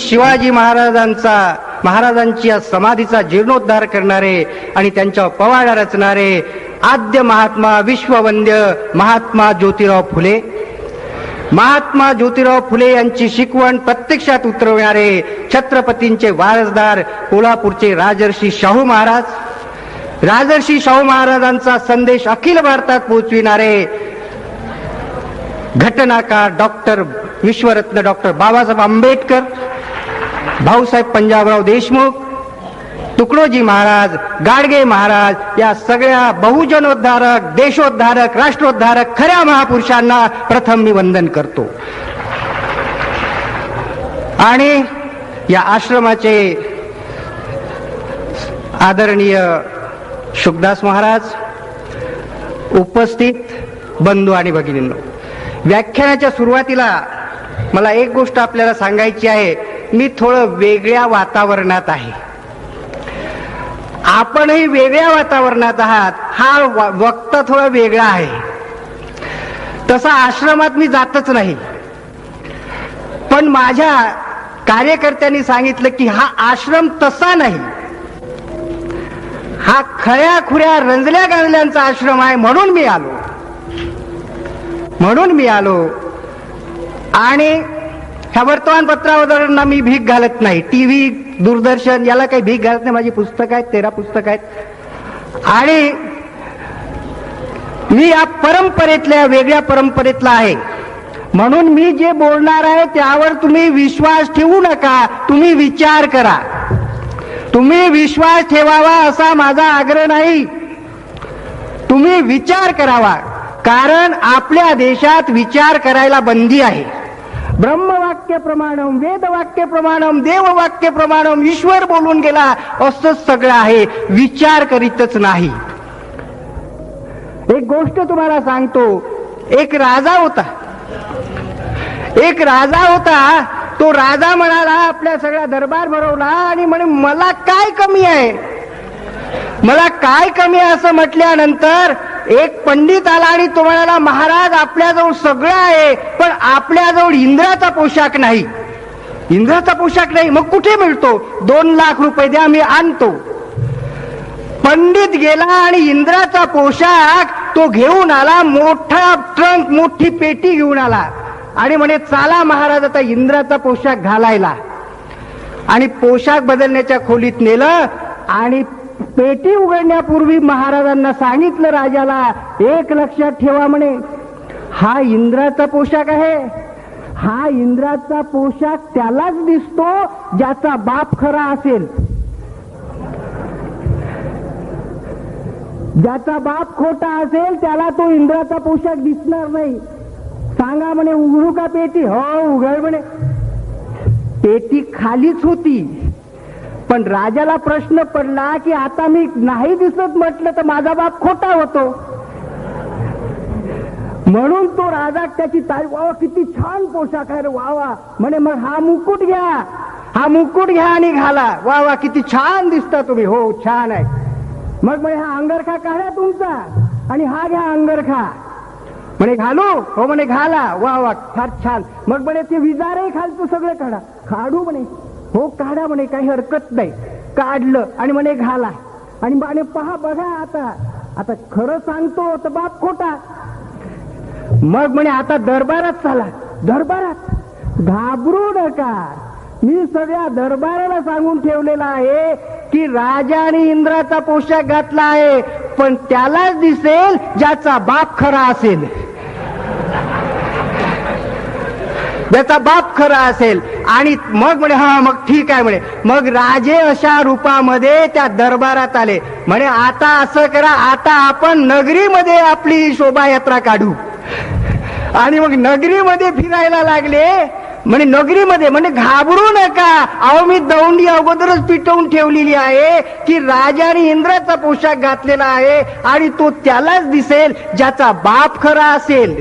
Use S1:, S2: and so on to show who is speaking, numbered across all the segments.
S1: शिवाजी महाराजांची या समाधीचा जीर्णोद्धार करणारे आणि त्यांच्यावर पवाडा रचणारे आद्य महात्मा विश्ववंद्य महात्मा ज्योतिराव फुले, महात्मा ज्योतिराव फुले यांची शिकवण प्रत्यक्षात उतरवणारे छत्रपतींचे वारसदार कोल्हापूरचे राजर्षी शाहू महाराज, राजर्षी शाहू महाराजांचा संदेश अखिल भारतात पोहोचविणारे घटनाकार डॉक्टर विश्वरत्न डॉक्टर बाबासाहेब आंबेडकर, भाऊसाहेब पंजाबराव देशमुख, तुकडोजी महाराज, गाडगे महाराज या सगळ्या बहुजनोद्धारक, देशोद्धारक, राष्ट्रोद्धारक खऱ्या महापुरुषांना प्रथम मी वंदन करतो. आणि या आश्रमाचे आदरणीय शुकदास महाराज, उपस्थित बंधू आणि भगिनींनो, व्याख्यानाच्या सुरुवातीला मला एक गोष्ट आपल्याला सांगायची आहे. मी थोडं वेगळ्या वातावरणात आहे, आपणही वेगळ्या वातावरणात आहात. हा वक्ता थोडा वेगळा आहे. तसा आश्रमात मी जातच नाही, पण माझ्या कार्यकर्त्यांनी सांगितलं की हा आश्रम तसा नाही, हा खऱ्या खुऱ्या रंजल्या गांजल्यांचा आश्रम आहे. म्हणून मी आलो आणि ह्या वर्तमानपत्रावरना मी भीक घालत नाही. टीव्ही, दूरदर्शन याला काही भीक घालत नाही. माझी पुस्तकं आहेत, 13 पुस्तकं आहेत आणि मी या परंपरेतल्या, वेगळ्या परंपरेतला आहे. म्हणून मी जे बोलणार आहे त्यावर तुम्ही विश्वास ठेवू नका, तुम्ही विचार करा. तुम्ही विश्वास ठेवावा असा माझा आग्रह नाही, तुम्ही विचार करावा. कारण आपल्या देशात विचार करायला बंदी आहे. ब्रह्मवाक्य प्रमाणम, वेदवाक्य प्रमाणम, देववाक्य प्रमाणम, ईश्वर बोलून गेला असंच सगळं आहे, विचार करीतच नाही. एक गोष्ट तुम्हाला सांगतो. एक राजा होता. तो राजा म्हणाला, आपल्या सगळा दरबार भरवला आणि म्हणे मला काय कमी आहे, मला काय कमी आहे असं म्हटल्यानंतर एक पंडित आला आणि तो म्हणाला, महाराज आपल्याजवळ सगळं आहे पण आपल्याजवळ इंद्राचा पोशाख नाही. इंद्राचा पोशाख नाही, मग कुठे मिळतो? 2 लाख रुपये द्या, मी आणतो. पंडित गेला आणि इंद्राचा पोशाख तो घेऊन आला. मोठा ट्रंक, मोठी पेटी घेऊन आला आणि म्हणे चला महाराज आता इंद्राचा पोशाख घालायला. आणि पोशाख बदलण्याच्या खोलीत नेलं आणि पेटी उघडण्यापूर्वी महाराजांना सांगितलं, राजाला, एक लक्षात ठेवा म्हणे, हा इंद्राचा पोशाख आहे. हा इंद्राचा पोशाख त्यालाच दिसतो ज्याचा बाप खरा असेल. ज्याचा बाप खोटा असेल त्याला तो इंद्राचा पोशाख दिसणार नाही. सांगा म्हणे, उघडू का पेटी? हो उघड म्हणे. पेटी खालीच होती, पण राजाला प्रश्न पडला की आता मी नाही दिसत म्हटलं तर माझा बाप खोटा होतो. म्हणून तो राजा त्याची तारीफ, वा किती छान पोशाख आहे रे, वा वा म्हणे. मग हा मुकुट घ्या आणि घाला. वा वा किती छान दिसता तुम्ही. हो छान आहे. मग म्हणे हा अंगरखा काढा तुमचा आणि हा घ्या अंगरखा. म्हणे घालू? हो म्हणे घाला. वा वा फार छान. मग म्हणे ते विजारही खालचं सगळं काढा. काढू म्हणे. हो काढा म्हणे, काही हरकत नाही. काढलं आणि म्हणे घाला. आणि म्हणे पहा बघा आता खरं सांगतो तर बाप खोटा. मग म्हणे आता दरबारात चला. दरबारात घाबरू नका, मी सगळ्या दरबाराला सांगून ठेवलेला आहे की राजाने इंद्राचा पोशाख घातला आहे, पण त्यालाच दिसेल ज्याचा बाप खरा असेल. ज्याचा बाप खरा असेल. आणि मग म्हणे हा मग ठीक आहे म्हणे. मग राजे अशा रूपामध्ये त्या दरबारात आले. म्हणे आता असं करा, आता आपण नगरीमध्ये आपली शोभायात्रा काढू. आणि मग नगरीमध्ये फिरायला लागले. म्हणे नगरीमध्ये, म्हणे घाबरू नका, अहो मी दौंडी अगोदरच पिटवून ठेवलेली आहे की राजाने इंद्राचा पोशाख घातलेला आहे आणि तो त्यालाच दिसेल ज्याचा बाप खरा असेल.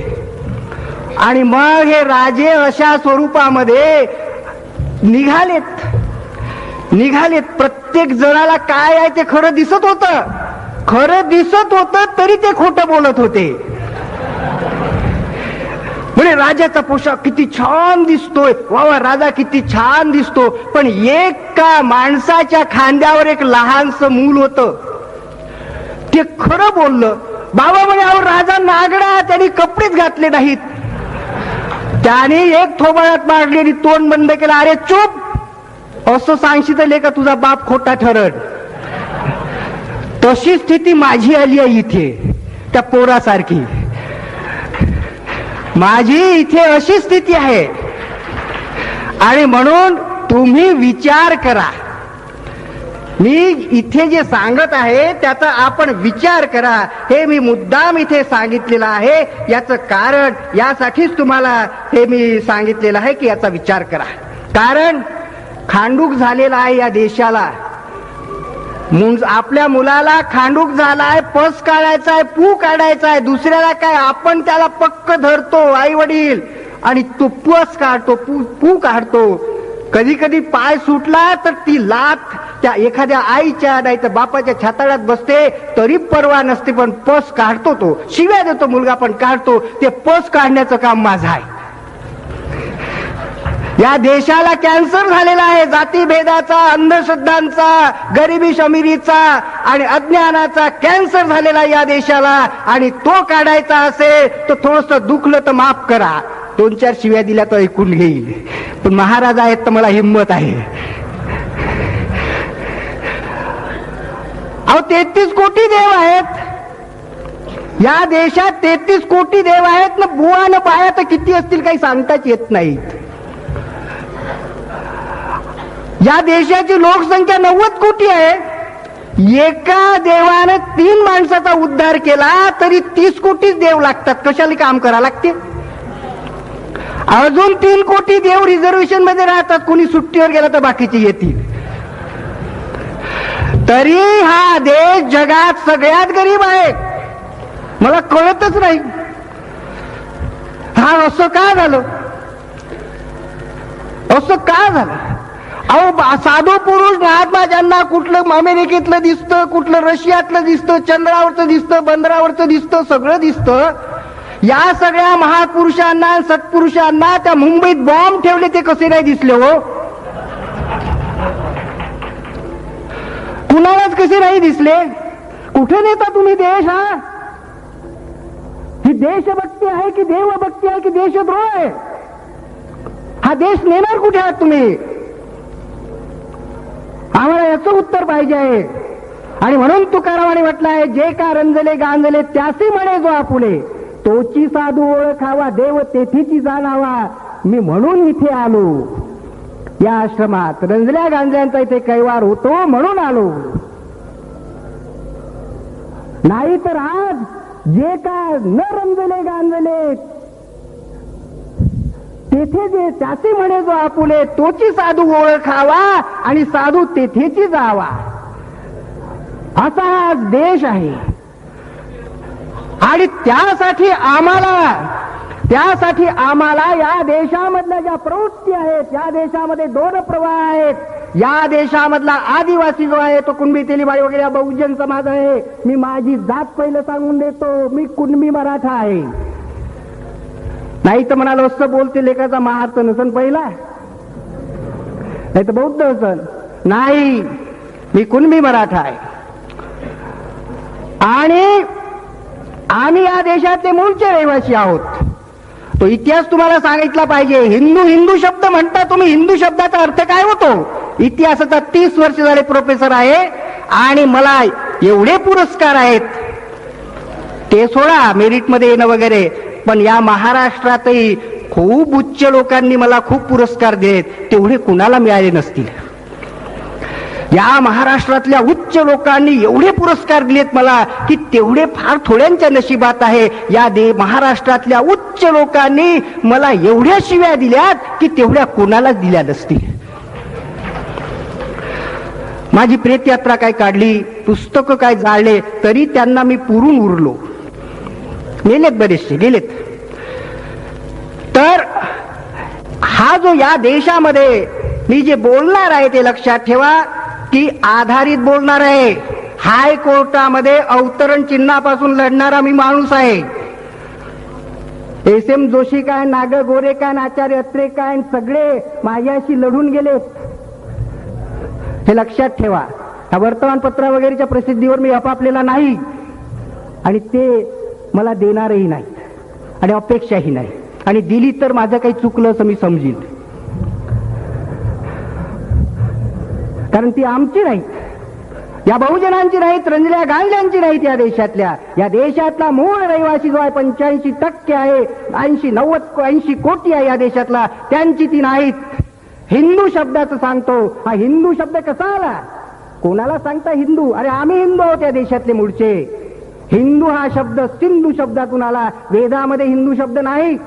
S1: आणि मग हे राजे अशा स्वरूपामध्ये निघालेत. प्रत्येक जणाला काय आहे ते खरं दिसत होतं, तरी ते खोटं बोलत होते. म्हणे राजाचा पोशाख किती छान दिसतोय, वा वा राजा किती छान दिसतो. पण एका माणसाच्या खांद्यावर एक लहानसं मूल होतं. ते खरं बोललं. बाबा म्हणे अहो राजा नागडा, त्यांनी कपडेच घातले नाहीत. त्याने एक थोबाळ्यात मारली आणि तोंड बंद केलं. अरे चूप, असं सांगशील का तुझा बाप खोटा ठरड. तशी स्थिती माझी आली आहे इथे, त्या पोरासारखी. माझी इथे अशी स्थिती आहे. आणि म्हणून तुम्ही विचार करा. मी इथे जे सांगत आहे त्याचा आपण विचार करा. हे मी मुद्दाम इथे सांगितलेलं आहे. याचं कारण यासाठीच तुम्हाला हे मी सांगितलेलं आहे की याचा विचार करा. कारण खांडूक झालेला आहे या देशाला. आपल्या मुलाला खांडूक झालाय, पस काढायचा आहे, पू काढायचा आहे. दुसऱ्याला काय, आपण त्याला पक्क धरतो आई वडील आणि तो पस काढतो, पू काढतो. कधी कधी पाय सुटला तर ती लाथ त्या एखाद्या आईच्या नाही तर बापाच्या छाताळ्यात बसते, तरी परवा नसते. पण पस काढतो तो. शिव्या देतो मुलगा पण काढतो. ते पस काढण्याचं काम माझं आहे. या देशाला कॅन्सर झालेला आहे. जातीभेदाचा, अंधश्रद्धांचा, गरिबी शमिरीचा आणि अज्ञानाचा कॅन्सर झालेला या देशाला. आणि तो काढायचा असेल तर थोडंसं दुखलं तर माफ करा, 2-4 शिव्या दिल्या तर ऐकून घेईल. पण महाराज आहेत तर मला हिंमत आहे. अहो 33 कोटी देव आहेत या देशात. 33 कोटी देव आहेत ना. बुवा न बाया तर किती असतील काही सांगताच येत नाहीत. या देशाची लोकसंख्या 90 कोटी आहे. एका देवानं 3 माणसाचा उद्धार केला तरी 30 कोटीच देव लागतात. कशाला काम करा लागते. अजून 3 कोटी देव रिझर्वेशन मध्ये राहतात. कोणी सुट्टीवर गेला तर बाकीचे येतील. तरी हा देश जगात सगळ्यात गरीब आहे. मला कळतच नाही हा असं का झालं, असं का झालं. अहो साधू पुरुष महात्मा ज्यांना कुठलं अमेरिकेतलं दिसतं, कुठलं रशियातलं दिसतं, चंद्रावरचं दिसतं, बंदरावरचं दिसतं, सगळं दिसतं. या सगळ्या महापुरुषांना सत्पुरुषांना त्या मुंबईत बॉम्ब ठेवले ते कसे नाही दिसले हो. कुणालाच कसे नाही दिसले. कुठे नेता तुम्ही देश. ही देशभक्ती आहे की देवभक्ती आहे की देशद्रोह आहे. हा देश नेणार कुठे आहात तुम्ही. आम्हाला याचं उत्तर पाहिजे आहे. आणि म्हणून तुकारामाने म्हटलं आहे, जे का रंजले गांजले त्यासी म्हणे जो आपुले, तोची साधू ओळखावा देव तेथीची जाणावा. मी म्हणून इथे आलो या आश्रमात. रंजल्या गांजल्यांचा इथे कैवार होतो म्हणून आलो. नाही तर आज जे का न रंजले गांजले तेथे जे त्याचे म्हणे जो आपुले, तोची साधू ओळखावा आणि साधू तेथेची जावा. असा हा देश आहे. आणि त्यासाठी आम्हाला या देशामधल्या ज्या प्रवृत्ती आहेत, या देशामध्ये 2 प्रवाह आहेत. या देशामधला आदिवासी जो आहे तो कुणबी तेलीबाई वगैरे बहुजन समाज आहे. मी माझी जात पहिलं सांगून देतो, मी कुणबी मराठा आहे. नाही तर म्हणाल असं बोलते लेखाचा महार्थ नसन पहिला, नाही तर बौद्ध असन. नाही, मी कुणबी मराठा आहे. आणि आम्ही या देशातले मूळचे रहिवासी आहोत. तो इतिहास तुम्हाला सांगितला पाहिजे. हिंदू शब्द म्हणता तुम्ही. हिंदू शब्दाचा अर्थ काय होतो. इतिहासाचा 30 वर्ष झाले प्रोफेसर आहे आणि मला एवढे पुरस्कार आहेत. ते सोडा मेरिटमध्ये येणं वगैरे, पण या महाराष्ट्रातही खूप उच्च लोकांनी मला खूप पुरस्कार दिलेत. तेवढे कुणाला मिळाले नसतील. या महाराष्ट्रातल्या उच्च लोकांनी एवढे पुरस्कार दिलेत मला की तेवढे फार थोड्यांच्या नशिबात आहे. या महाराष्ट्रातल्या उच्च लोकांनी मला एवढ्या शिव्या दिल्यात की तेवढ्या कोणालाच दिल्या नसतील. माझी प्रेतयात्रा काय काढली, पुस्तकं काय जाळले, तरी त्यांना मी पुरून उरलो. गेलेत बरेचसे गेलेत. तर हा जो या देशामध्ये मी जे बोलणार आहे ते लक्षात ठेवा की आधारित बोलणार आहे. हायकोर्टामध्ये अवतरण चिन्हापासून लढणारा मी माणूस आहे. एस.एम. जोशी काय, नाग गोरे काय, आचार्य अत्रे काय, सगळे माझ्याशी लढून गेले. हे लक्षात ठेवा. या वर्तमानपत्र वगैरेच्या प्रसिद्धीवर मी अपापलेला नाही आणि ते मला देणारही नाही आणि अपेक्षाही नाही, आणि दिली तर माझं काही चुकलं असं मी समजीन, कारण ती आमची नाहीत, या बहुजनांची नाहीत, रंजल्या गांजल्यांची नाहीत. या देशातला मूळ रहिवासी जो आहे 85% आहे, 80 कोटी आहे या देशातला, त्यांची ती नाहीत. हिंदू शब्दाचं सांगतो. हा हिंदू शब्द कसा आला? कोणाला सांगता हिंदू? अरे आम्ही हिंदू आहोत या देशातले मूळचे. हिंदू हा शब्द सिंधू शब्दातून आला. वेदामध्ये हिंदू शब्द नाही,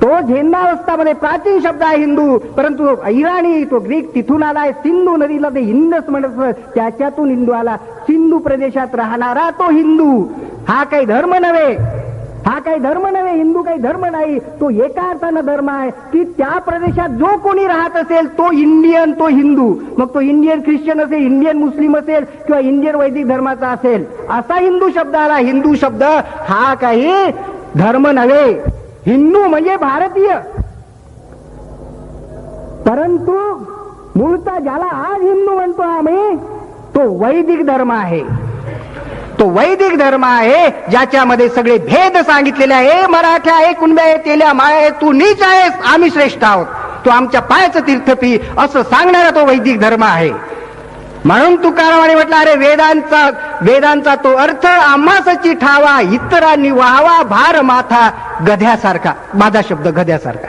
S1: तो झेंडावस्थामध्ये प्राचीन शब्द आहे हिंदू, परंतु इराणी तो ग्रीक तिथून आलाय. सिंधू नदीला ते हिंदच म्हणत, त्याच्यातून हिंदू आला. सिंधू प्रदेशात राहणारा तो हिंदू. हा काही धर्म नव्हे, हिंदू काही धर्म नाही. तो एका अर्थानं धर्म आहे की त्या प्रदेशात जो कोणी राहत असेल तो इंडियन, तो हिंदू. मग तो इंडियन ख्रिश्चन असेल, इंडियन मुस्लिम असेल किंवा इंडियन वैदिक धर्माचा असेल, असा हिंदू शब्द आला. हिंदू शब्द हा काही धर्म नव्हे. हिंदू म्हणजे भारतीय, परंतु मूळचा ज्याला आज हिंदू म्हणतो आम्ही, तो वैदिक धर्म आहे. तो वैदिक धर्म आहे ज्याच्यामध्ये सगळे भेद सांगितलेले आहे. मराठा आहे, कुणब्या आहे, तेल्या माय आहे, तू नीच आहेस, आम्ही श्रेष्ठ आहोत, तू आमच्या पायाचं तीर्थ पी, असं सांगणारा तो वैदिक धर्म आहे. म्हणून तुकारामाने म्हटलं, अरे वेदांचा तो अर्थ आम्हासची ठावा, इतरांनी व्हावा भार माथा गध्यासारखा. माझा शब्द गध्यासारखा.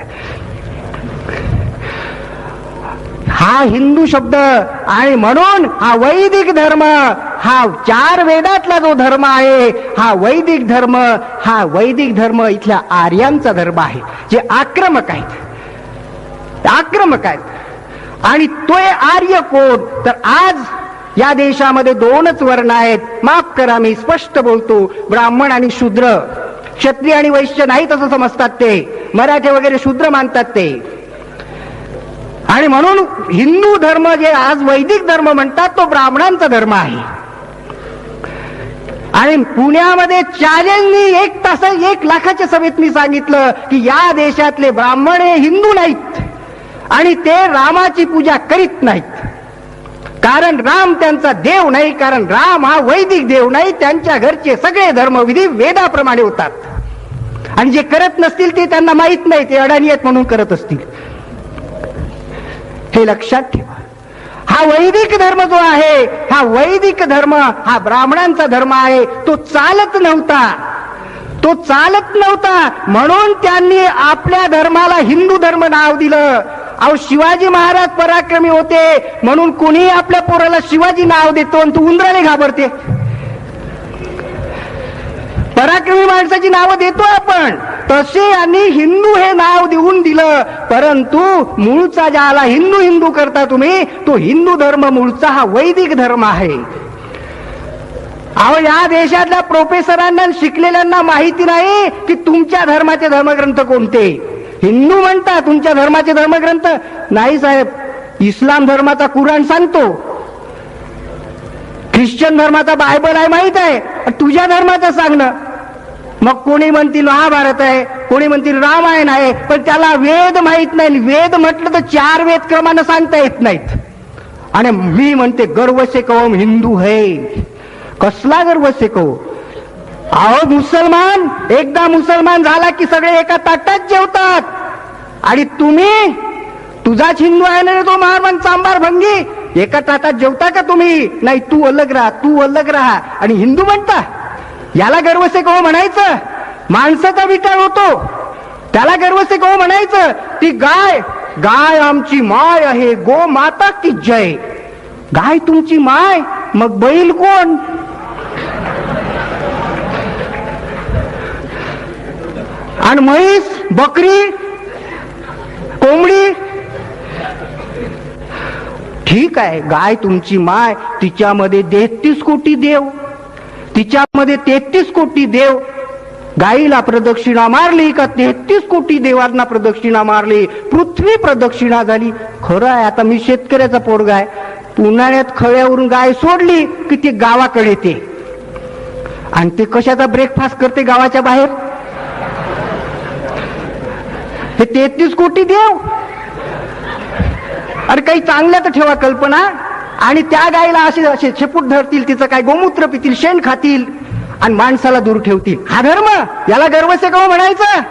S1: हा हिंदू शब्द, आणि म्हणून हा वैदिक धर्म, हा 4 वेदातला जो धर्म आहे, हा वैदिक धर्म इथल्या आर्यांचा धर्म आहे, जे आक्रमक आहेत. आणि तो आर्य कोण? तर आज या देशामध्ये 2च वर्ण आहेत. माफ करा, मी स्पष्ट बोलतो, ब्राह्मण आणि शूद्र. क्षत्रिय आणि वैश्य नाहीत असं समजतात ते, मराठे वगैरे शूद्र मानतात ते. आणि म्हणून हिंदू धर्म जे आज वैदिक धर्म म्हणतात, तो ब्राह्मणांचा धर्म आहे. आणि पुण्यामध्ये चॅलेंजनी 1 लाखाच्या सभेत मी सांगितलं की या देशातले ब्राह्मण हे हिंदू नाहीत आणि ते रामाची पूजा करीत नाहीत, कारण राम त्यांचा देव नाही, कारण राम हा वैदिक देव नाही. त्यांच्या घरचे सगळे धर्मविधी वेदाप्रमाणे होतात, आणि जे करत नसतील ते त्यांना माहित नाही, ते अडाणी आहेत म्हणून करत असतील. हे लक्षात ठेवा. हा वैदिक धर्म जो आहे, हा वैदिक धर्म हा ब्राह्मणांचा धर्म आहे. तो चालत नव्हता, म्हणून त्यांनी आपल्या धर्माला हिंदू धर्म नाव दिलं. अहो, शिवाजी महाराज पराक्रमी होते म्हणून कोणी आपल्या पोराला शिवाजी नाव देतो आणि तू उंदराने घाबरते. पराक्रमी माणसाची नावं देतो आपण, तसे यांनी हिंदू हे नाव देऊन दिलं. परंतु मूळचा ज्याला हिंदू करता तुम्ही, तो हिंदू धर्म मूळचा हा वैदिक धर्म आहे. अहो, या देशातल्या प्रोफेसरांना शिकलेल्यांना माहिती नाही की तुमच्या धर्माचे धर्मग्रंथ कोणते. हिंदू म्हणता, तुमच्या धर्माचे धर्मग्रंथ नाही साहेब. इस्लाम धर्माचा कुराण सांगतो, ख्रिश्चन धर्माचा बायबल आहे माहित आहे, तुझ्या धर्माचं सांगणं. मग कोणी म्हणतील महाभारत आहे, कोणी म्हणतील रामायण आहे, पण त्याला वेद माहित नाही. वेद म्हटलं तर 4 वेद क्रमानं सांगता येत नाहीत. आणि मी म्हणते गर्व से कहो हिंदू है. कसला गर्व से कहो? अहो, मुसलमान एकदा मुसलमान झाला की सगळे एका ताटात जेवतात, आणि तुम्ही तुझाच हिंदू आहे ना तो महारमन सांबार भंगी, एका ताटात जेवता का तुम्ही? नाही, तू अलग राहा आणि हिंदू म्हणता. याला गर्व से कहो म्हणायचं? माणसाचा विचार होतो, त्याला गर्व से कहो म्हणायचं? ती गाय आमची माय आहे, गो माता की जय. गाय तुमची माय, मग बैल कोण? आणि म्हैस, बकरी, कोंबडी, ठीक आहे, गाय तुमची माय, तिच्यामध्ये 33 कोटी देव, तिच्यामध्ये 33 कोटी देव. गाईला प्रदक्षिणा मारली का 33 कोटी देवांना प्रदक्षिणा मारली, पृथ्वी प्रदक्षिणा झाली. खरं आहे, आता मी शेतकऱ्याचा पोरगा आहे, उन्हाळ्यात खळ्यावरून गाय सोडली की ती गावाकडे येते, आणि ते कशाचा ब्रेकफास्ट करते गावाच्या बाहेर? हे 33 कोटी देव. अरे काही चांगल्या तर ठेवा कल्पना. आणि त्या गायीला असे असे शेपूट धरतील, तिचं काय गोमूत्र पितील, शेण खातील आणि माणसाला दूर ठेवतील. हा धर्म, याला गर्वसेकव म्हणायचं?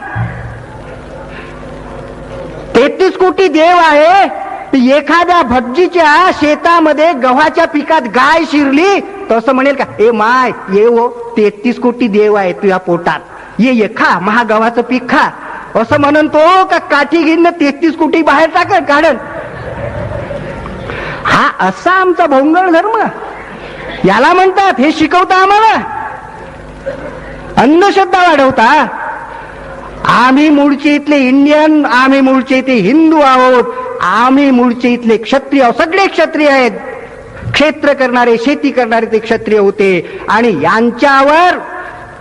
S1: 33 कोटी देव आहे. एखाद्या भटजीच्या शेतामध्ये गव्हाच्या पिकात गाय शिरली तर असं म्हणेल का, ए माय ये हो, 33 कोटी देव आहे तुझ्या पोटात, ये खा, महा गव्हाचं पीक खा, असं म्हणून तो का काठी घेऊन 33 कोटी बाहेर टाकत काढन? हा असा आमचा भोंगळ धर्म, याला म्हणतात. हे शिकवता आम्हाला, अंधश्रद्धा वाढवता. आम्ही मूळचे इथले इंडियन, आम्ही मूळचे इथे हिंदू आहोत, आम्ही मूळचे इथले क्षत्रिय, सगळे क्षत्रिय आहेत. क्षेत्र करणारे, शेती करणारे ते क्षत्रिय होते. आणि यांच्यावर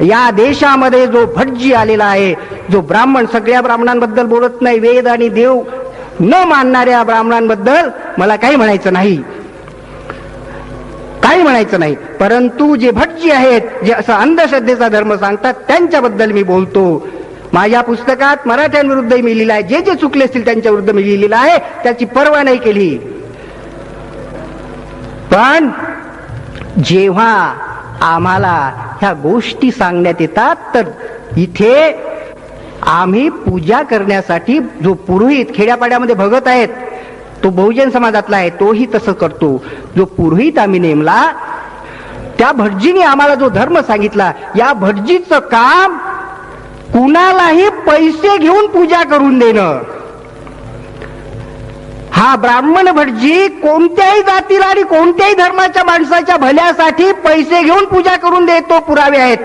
S1: या देशामध्ये जो भटजी आलेला आहे, जो ब्राह्मण, सगळ्या ब्राह्मणांबद्दल बोलत नाही, वेद आणि देव न मानणाऱ्या ब्राह्मणांबद्दल मला काही म्हणायचं नाही, काही म्हणायचं नाही. परंतु जे भटजी आहेत, जे असं अंधश्रद्धेचा धर्म सांगतात, त्यांच्याबद्दल मी बोलतो. माझ्या पुस्तकात मराठ्यांविरुद्ध मी लिहिलं आहे, जे जे चुकले असतील त्यांच्या विरुद्ध मी लिहिलेलं आहे, त्याची पर्वा नाही केली. पण जेव्हा आम्हाला ह्या गोष्टी सांगण्यात येतात, तर इथे आम्ही पूजा करण्यासाठी जो पुरोहित खेड्यापाड्यामध्ये भगत आहेत, तो बहुजन समाजातला आहे, तोही तसं करतो. जो पुरोहित आम्ही नेमला, त्या भटजीने आम्हाला जो धर्म सांगितला, या भटजीचं काम कुणालाही पैसे घेऊन पूजा करून देणं. हा ब्राह्मण भटजी कोणत्याही जातीला आणि कोणत्याही धर्माच्या माणसाच्या भल्यासाठी पैसे घेऊन पूजा करून देतो, पुरावे आहेत.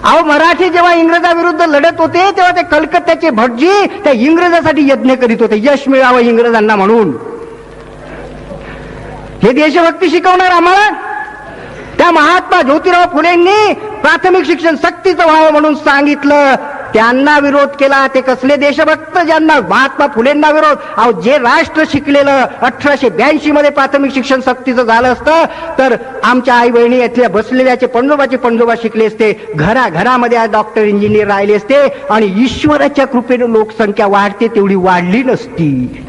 S1: अहो, मराठी जेव्हा इंग्रजाविरुद्ध लढत होते, तेव्हा ते कलकत्त्याचे भटजी त्या इंग्रजासाठी यज्ञ करीत होते, यश मिळावं इंग्रजांना म्हणून. हे देशभक्ती शिकवणार आम्हाला. त्या महात्मा ज्योतिराव फुलेंनी प्राथमिक शिक्षण सक्तीचं व्हावं म्हणून सांगितलं, त्यांना विरोध केला. ते कसले देशभक्त, ज्यांना महात्मा फुलेंना विरोध. अहो, जे राष्ट्र शिकलेलं 1882 मध्ये प्राथमिक शिक्षण सक्तीचं झालं असतं, तर आमच्या आई बहिणी इथल्या बसलेल्याचे पणजोबा शिकले असते, घराघरामध्ये आज डॉक्टर इंजिनियर राहिले असते, आणि ईश्वराच्या कृपेने लोकसंख्या वाढते तेवढी वाढली नसती.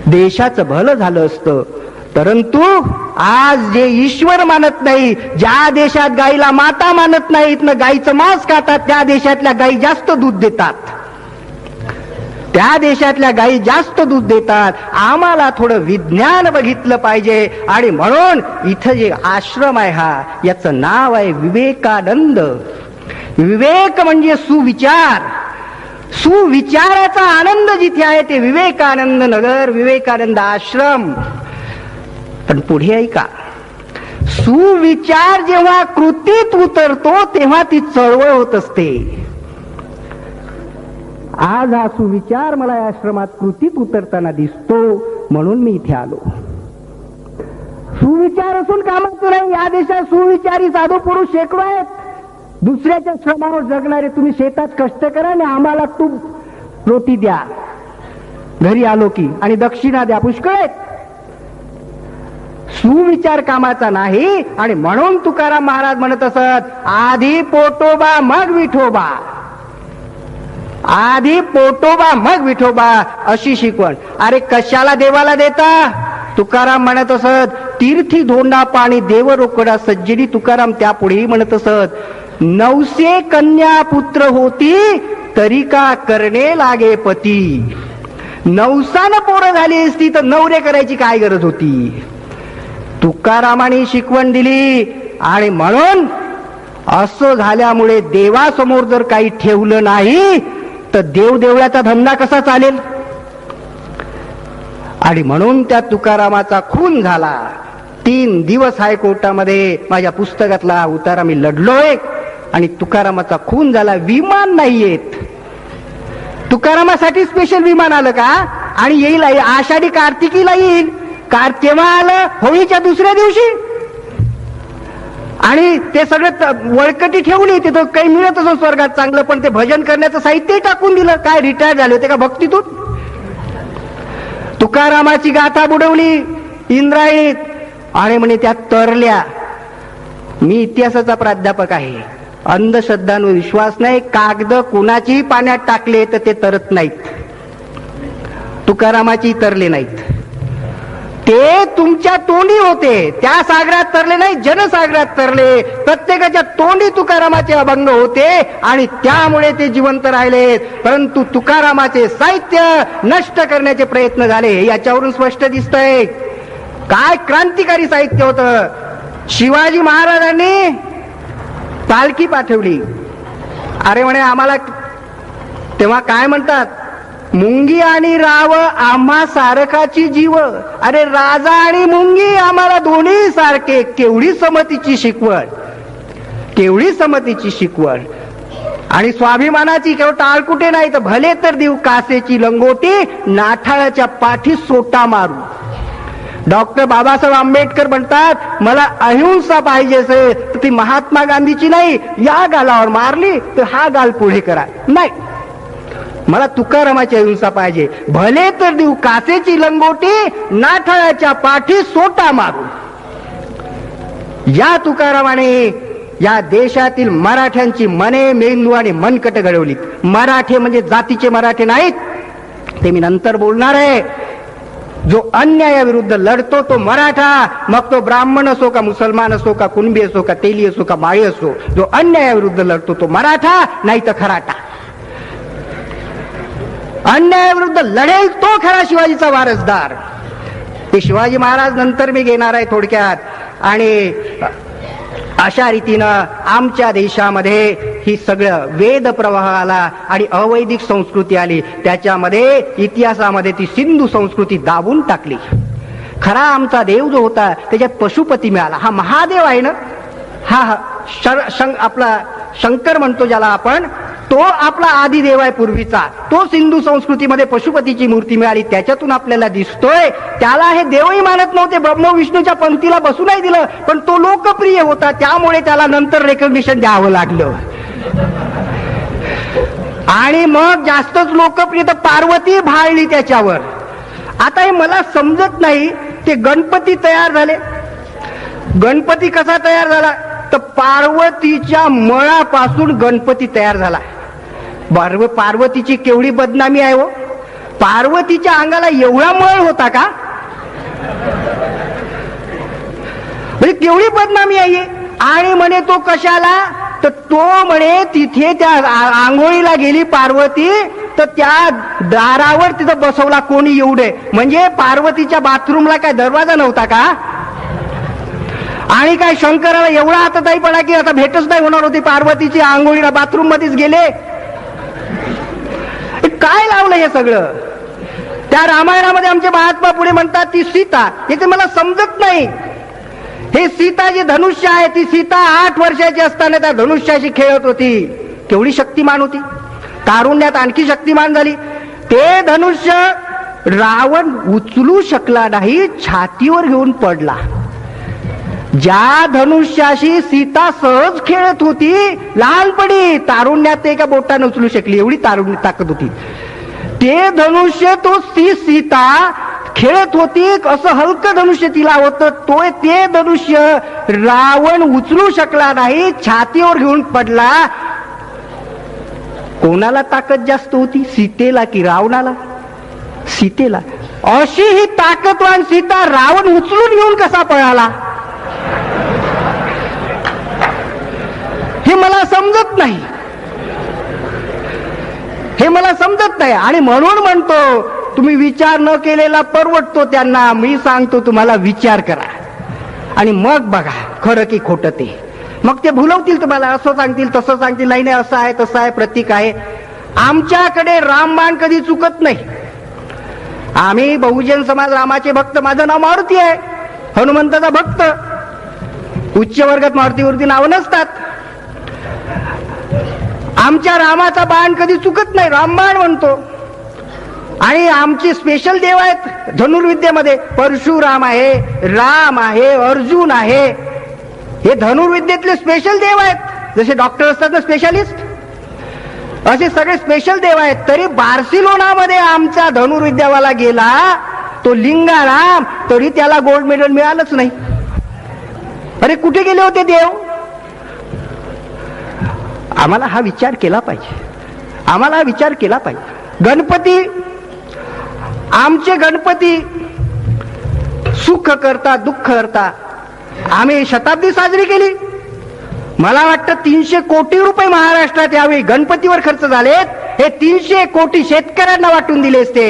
S1: देशाचं भलं झालं असतं. परंतु आज जे ईश्वर मानत नाही, ज्या देशात गाईला माता मानत नाहीत, न गाईचं मांस खातात, त्या देशातल्या गायी जास्त दूध देतात. त्या देशातल्या गायी जास्त दूध देतात. आम्हाला थोडं विज्ञान बघितलं पाहिजे. आणि म्हणून इथं जे आश्रम आहे, हा याचं नाव आहे विवेकानंद. विवेक म्हणजे सुविचार. सुविचाराचा आनंद जिथे आहे ते विवेकानंद नगर, विवेकानंद आश्रम. पण पुढे ऐका, सुविचार जेव्हा कृतीत उतरतो तेव्हा ती चळवळ होत असते. आज हा सुविचार मला या आश्रमात कृतीत उतरताना दिसतो, म्हणून मी इथे आलो. सुविचार असून कामाचं नाही. या देशात सुविचारी साधू पुरुष शेकडो आहेत, दुसऱ्याच्या श्रमावर जगणारे. तुम्ही शेतात कष्ट करा आणि आम्हाला तूप रोटी द्या घरी आलो की, आणि दक्षिणा द्या, पुष्कळ आहेत. सुविचार कामाचा नाही. आणि म्हणून तुकाराम महाराज म्हणत असत, आधी पोटोबा मग विठोबा, आधी पोटोबा मग विठोबा, अशी शिकवण. अरे कशाला देवाला देता? तुकाराम म्हणत असत, तीर्थी धोंडा पाणी देव रोकडा सज्जनी. तुकाराम त्यापुढेही म्हणत असत, 900 कन्या पुत्र होती तरी का करणे लागे पती. 900 पोरं झाली असती तर नवरे करायची काय गरज होती? तुकारामाने शिकवण दिली. आणि म्हणून असं झाल्यामुळे देवासमोर जर काही ठेवलं नाही तर देवदेवळाचा धंदा कसा चालेल? आणि म्हणून त्या तुकारामाचा खून झाला. 3 दिवस हायकोर्टामध्ये माझ्या पुस्तकातला उतारा मी लढलोय, आणि तुकारामाचा खून झाला. विमान नाही येत. तुकारामासाठी स्पेशल विमान आलं का? आणि येईल आषाढी कार्तिकीला येईल. केव्हा आलं? होळीच्या दुसऱ्या दिवशी. आणि ते सगळं वळकटी ठेवली, तिथं काही मिळत असं स्वर्गात चांगलं, पण ते भजन करण्याचं साहित्य टाकून दिलं. काय रिटायर झाले होते का भक्तीतून? तुकारामाची गाथा बुडवली इंद्रायणीत, आणि म्हणे त्या तरल्या. मी इतिहासाचा प्राध्यापक आहे, अंधश्रद्धांवर विश्वास नाही. कागद कोणाचीही पाण्यात टाकले तर ते तरत नाहीत, तुकारामाची तरले नाहीत. ते तुमच्या तोंडी होते, त्या सागरात तरले नाही, जनसागरात तरले. प्रत्येकाच्या तोंडी तुकारामाचे अभंग होते आणि त्यामुळे ते जिवंत राहिले. परंतु तुकारामाचे साहित्य नष्ट करण्याचे प्रयत्न झाले, याच्यावरून स्पष्ट दिसतंय. काय क्रांतिकारी साहित्य होतं. शिवाजी महाराजांनी पालखी पाठवली. अरे म्हणे आम्हाला तेव्हा काय म्हणतात, मुंगी आणि राव आम्हा सारखाची जीव. अरे राजा आणि मुंगी आम्हाला दोन्ही सारखे. केवढी समतीची शिकवण, केवढी समतीची शिकवण. आणि स्वाभिमानाची केवळ टाळकुटे नाही तर भले तर देऊ कासेची लंगोटी, नाठाळाच्या पाठी सोटा मारू. डॉक्टर बाबासाहेब आंबेडकर म्हणतात मला अहिंसा पाहिजे असेल तर ती महात्मा गांधीची नाही, या गालावर मारली तर हा गाल पुढे करा. नाही, मला तुकारामाची अहिंसा पाहिजे. भले तर देऊ कासेची लंगोटी, नाठाळाच्या पाठी सोटा मारू. या तुकारामाने या देशातील मराठ्यांची मने, मेंदू आणि मनकट घडवली. मराठे म्हणजे जातीचे मराठे नाहीत, ते मी नंतर बोलणार आहे. जो अन्यायाविरुद्ध लढतो तो मराठा, मग तो ब्राह्मण असो का मुसलमान असो का कुणबी असो का तेली असो का माळी असो, जो अन्यायाविरुद्ध लढतो तो मराठा, नाही तर खराटा. अन्यायाविरुद्ध लढेल तो खरा शिवाजीचा वारसदार. ते शिवाजी महाराज नंतर मी घेणार आहे थोडक्यात. आणि अशा रीतीनं आमच्या देशामध्ये ही सगळं वेद प्रवाह आला आणि अवैदिक संस्कृती आली. त्याच्यामध्ये इतिहासामध्ये ती सिंधू संस्कृती दाबून टाकली. खरा आमचा देव जो होता त्याच्यात पशुपती मिळाला. हा महादेव आहे ना, हा आपला शंकर म्हणतो ज्याला आपण, तो आपला आदिदेव आहे पूर्वीचा. तो सिंधू संस्कृतीमध्ये पशुपतीची मूर्ती मिळाली, त्याच्यातून आपल्याला दिसतोय. त्याला हे देवही मानत नव्हते, ब्रह्म विष्णूच्या पंक्तीला बसू नाही दिलं, पण तो लोकप्रिय होता त्यामुळे त्याला नंतर रेकग्निशन द्यावं लागलं. आणि मग जास्तच लोकप्रिय तर पार्वती भाळली त्याच्यावर. आता हे मला समजत नाही, ते गणपती तयार झाले. गणपती कसा तयार झाला तर पार्वतीच्या मळापासून गणपती तयार झाला. पार्वतीची केवढी बदनामी आहे हो. पार्वतीच्या अंगाला एवढा मळ होता का, म्हणजे केवढी बदनामी आहे. आणि म्हणे तो कशाला, तर तो म्हणे तिथे त्या आंघोळीला गेली पार्वती, तर त्या दारावर तिथं बसवला कोणी एवढे. म्हणजे पार्वतीच्या बाथरूमला काय दरवाजा नव्हता का. आणि काय शंकराला एवढा हाताताई पडा की आता भेटच नाही होणार होती पार्वतीची, आंघोळीला बाथरूम मध्येच गेले. काय लावलं हे सगळं. त्या रामायणामध्ये आमचे महात्मा पुढे म्हणतात ती सीता, हे ते मला समजत नाही. हे सीता जे धनुष्य आहे, ती सीता 8 वर्षाची असताना त्या धनुष्याशी खेळत होती. केवढी शक्तिमान होती, तारुण्यात आणखी शक्तिमान झाली. ते धनुष्य रावण उचलू शकला नाही, छातीवर घेऊन पडला. ज्या धनुष्याशी सीता सहज खेळत होती लहानपणी, तारुण्यात ते एका बोटाने उचलू शकली, एवढी तारुण्य ताकद होती. ते धनुष्य तो सीता खेळत होती, असं हलकं धनुष्य तिला होतं, ते धनुष्य रावण उचलू शकला नाही, छातीवर घेऊन पडला. कोणाला ताकद जास्त होती, सीतेला की रावणाला? सीतेला. अशी ही ताकदवान सीता रावण उचलून घेऊन कसा पळाला हे मला समजत नाही, हे मला समजत नाही. आणि म्हणून म्हणतो तुम्ही विचार न केलेला परवडतो त्यांना. मी सांगतो तुम्हाला विचार करा आणि मग बघा खरं की खोटं ते. मग ते भुलवतील तुम्हाला, असं सांगतील तसं सांगतील, नाही नाही असं आहे तसं आहे, प्रतीक आहे. आमच्याकडे रामबाण कधी चुकत नाही. आम्ही बहुजन समाज रामाचे भक्त. माझं नाव मारुती आहे, हनुमंताचा भक्त. उच्च वर्गात मारुतीवरती नावं नसतात. आमच्या रामाचा बाण कधी चुकत नाही, रामबाण म्हणतो. आणि आमचे स्पेशल देव आहेत धनुर्विद्येमध्ये. परशुराम आहे, राम आहे, अर्जुन आहे. हे धनुर्विद्येतले स्पेशल देव आहेत. जसे डॉक्टर असतात ना स्पेशालिस्ट, असे सगळे स्पेशल देव आहेत. तरी बार्सिलोनामध्ये आमचा धनुर्विद्यावाला गेला, तो लिंगाराम, तरी त्याला गोल्ड मेडल मिळालंच नाही. अरे कुठे गेले होते देव. आम्हाला हा विचार केला पाहिजे, आम्हाला हा विचार केला पाहिजे. गणपती, आमचे गणपती सुख करता दुःख करता. आम्ही शताब्दी साजरी केली. मला वाटतं 300 कोटी रुपये महाराष्ट्रात यावेळी गणपतीवर खर्च झालेत. हे 300 कोटी शेतकऱ्यांना वाटून दिले असते,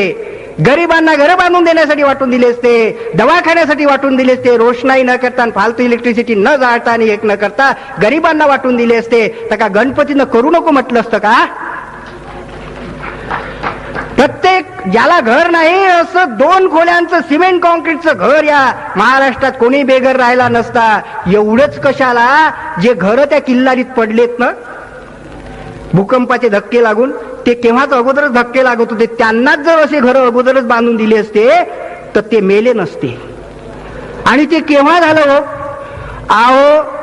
S1: गरिबांना घर बांधून देण्यासाठी वाटून दिले असते, दवाखान्यासाठी वाटून दिले असते, रोषणाई न करता, फालतू इलेक्ट्रिसिटी न जाळता आणि एक न करता गरिबांना वाटून दिले असते. तर का गणपतीनं करू नको म्हटलं असतं का? प्रत्येक ज्याला घर नाही असं 2 खोल्यांचं सिमेंट कॉन्क्रीटचं घर या महाराष्ट्रात कोणी बेघर राहिला नसता. एवढंच कशाला, जे घर त्या किल्लारीत पडलेत ना भूकंपाचे धक्के लागून, ते केव्हाच अगोदरच धक्के लागत होते, त्यांनाच जर असे घर अगोदरच बांधून दिले असते तर ते मेले नसते. आणि ते केव्हा झालं हो? आहो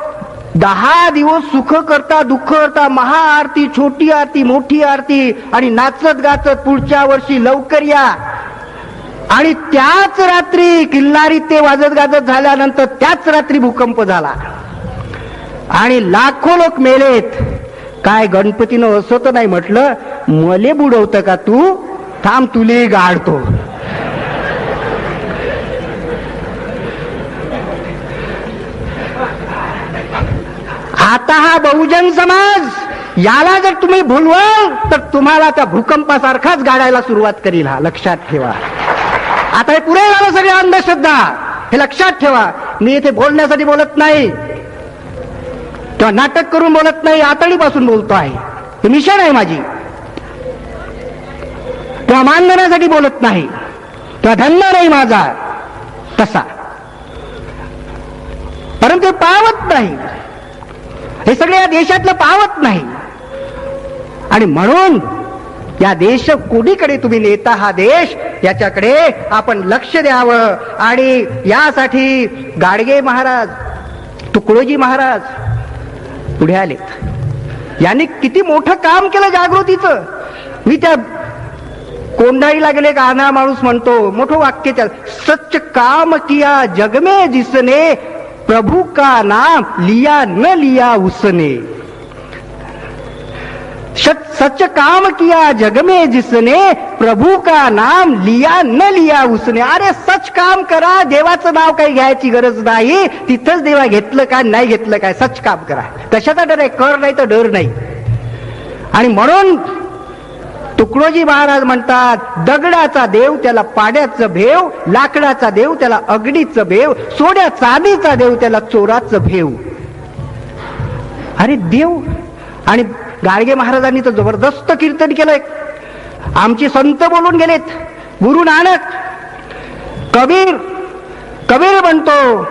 S1: 10 दिवस सुख करता दुःख करता, महाआरती, छोटी आरती, मोठी आरती, आणि नाचत गाचत पुढच्या वर्षी लवकर या. आणि त्याच रात्री किल्लारीत ते वाजत गाजत झाल्यानंतर त्याच रात्री भूकंप झाला आणि लाखो लोक मेलेत. काय गणपतीनं असं तर नाही म्हटलं, मले बुडवतं का तू? थांब तुले गाडतो. आता हा बहुजन समाज याला जर तुम्ही भुलवाल तर तुम्हाला त्या भूकंपासारखाच गाडायला सुरुवात करील. हा लक्षात ठेवा. आता हे पुरे झालं सगळ्या अंधश्रद्धा, हे लक्षात ठेवा. मी इथे बोलण्यासाठी बोलत नाही किंवा नाटक करून बोलत नाही, आतडीपासून बोलतो आहे. हे मिशन आहे माझी. किंवा मानधनासाठी बोलत नाही किंवा धंदा नाही माझा तसा, परंतु हे पावत नाही, हे सगळे या देशातलं पावत नाही. आणि म्हणून या देश कोणीकडे तुम्ही नेता हा देश, याच्याकडे आपण लक्ष द्यावं. आणि यासाठी गाडगे महाराज, तुकडोजी महाराज पुढे आलेत. यांनी किती मोठं काम केलं जागृतीचं. मी त्या कोंढाळीला गेले, गाणा माणूस म्हणतो, मोठं वाक्य त्या, सच काम किया जग में जिसने प्रभु का नाम लिया न लिया उसने. सच काम किया जग में जिसने प्रभु का नाम लिया न लिया उसने. अरे सच काम करा, देवाचं नाव काही घ्यायची गरज नाही. तिथंच देवा घेतलं काय नाही घेतलं काय, सच काम करा. कशाचा डर आहे? कर नाही तर डर नाही. आणि म्हणून तुकडोजी महाराज म्हणतात, दगडाचा देव त्याला पाण्याचं भेव, लाकडाचा देव त्याला अग्नीचं भेव, सोन्या चांदीचा देव त्याला चोराचं भेव. अरे देव. आणि गाडगे महाराजांनी तर जबरदस्त कीर्तन केलंय. आमचे संत बोलून गेलेत. गुरु नानक, कबीर म्हणतो,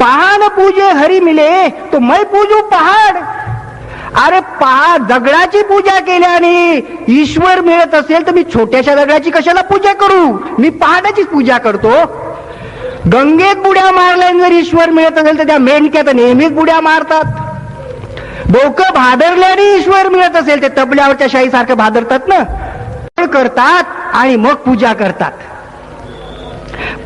S1: पहाड पूजे हरी मिले तो मैं पूजू पहाड. अरे पहा, दगडाची पूजा केल्याने ईश्वर मिळत असेल तर मी छोट्याशा दगडाची कशाला पूजा करू? मी पहाडाचीच पूजा करतो. गंगेत बुड्या मारल्याने जर ईश्वर मिळत असेल तर त्या मेंढक्या तर नेहमीच बुड्या मारतात. डोकं भादरल्याने ईश्वर मिळत असेल ते तबल्यावरच्या शाहीसारखं भादरतात ना, करतात आणि मग पूजा करतात.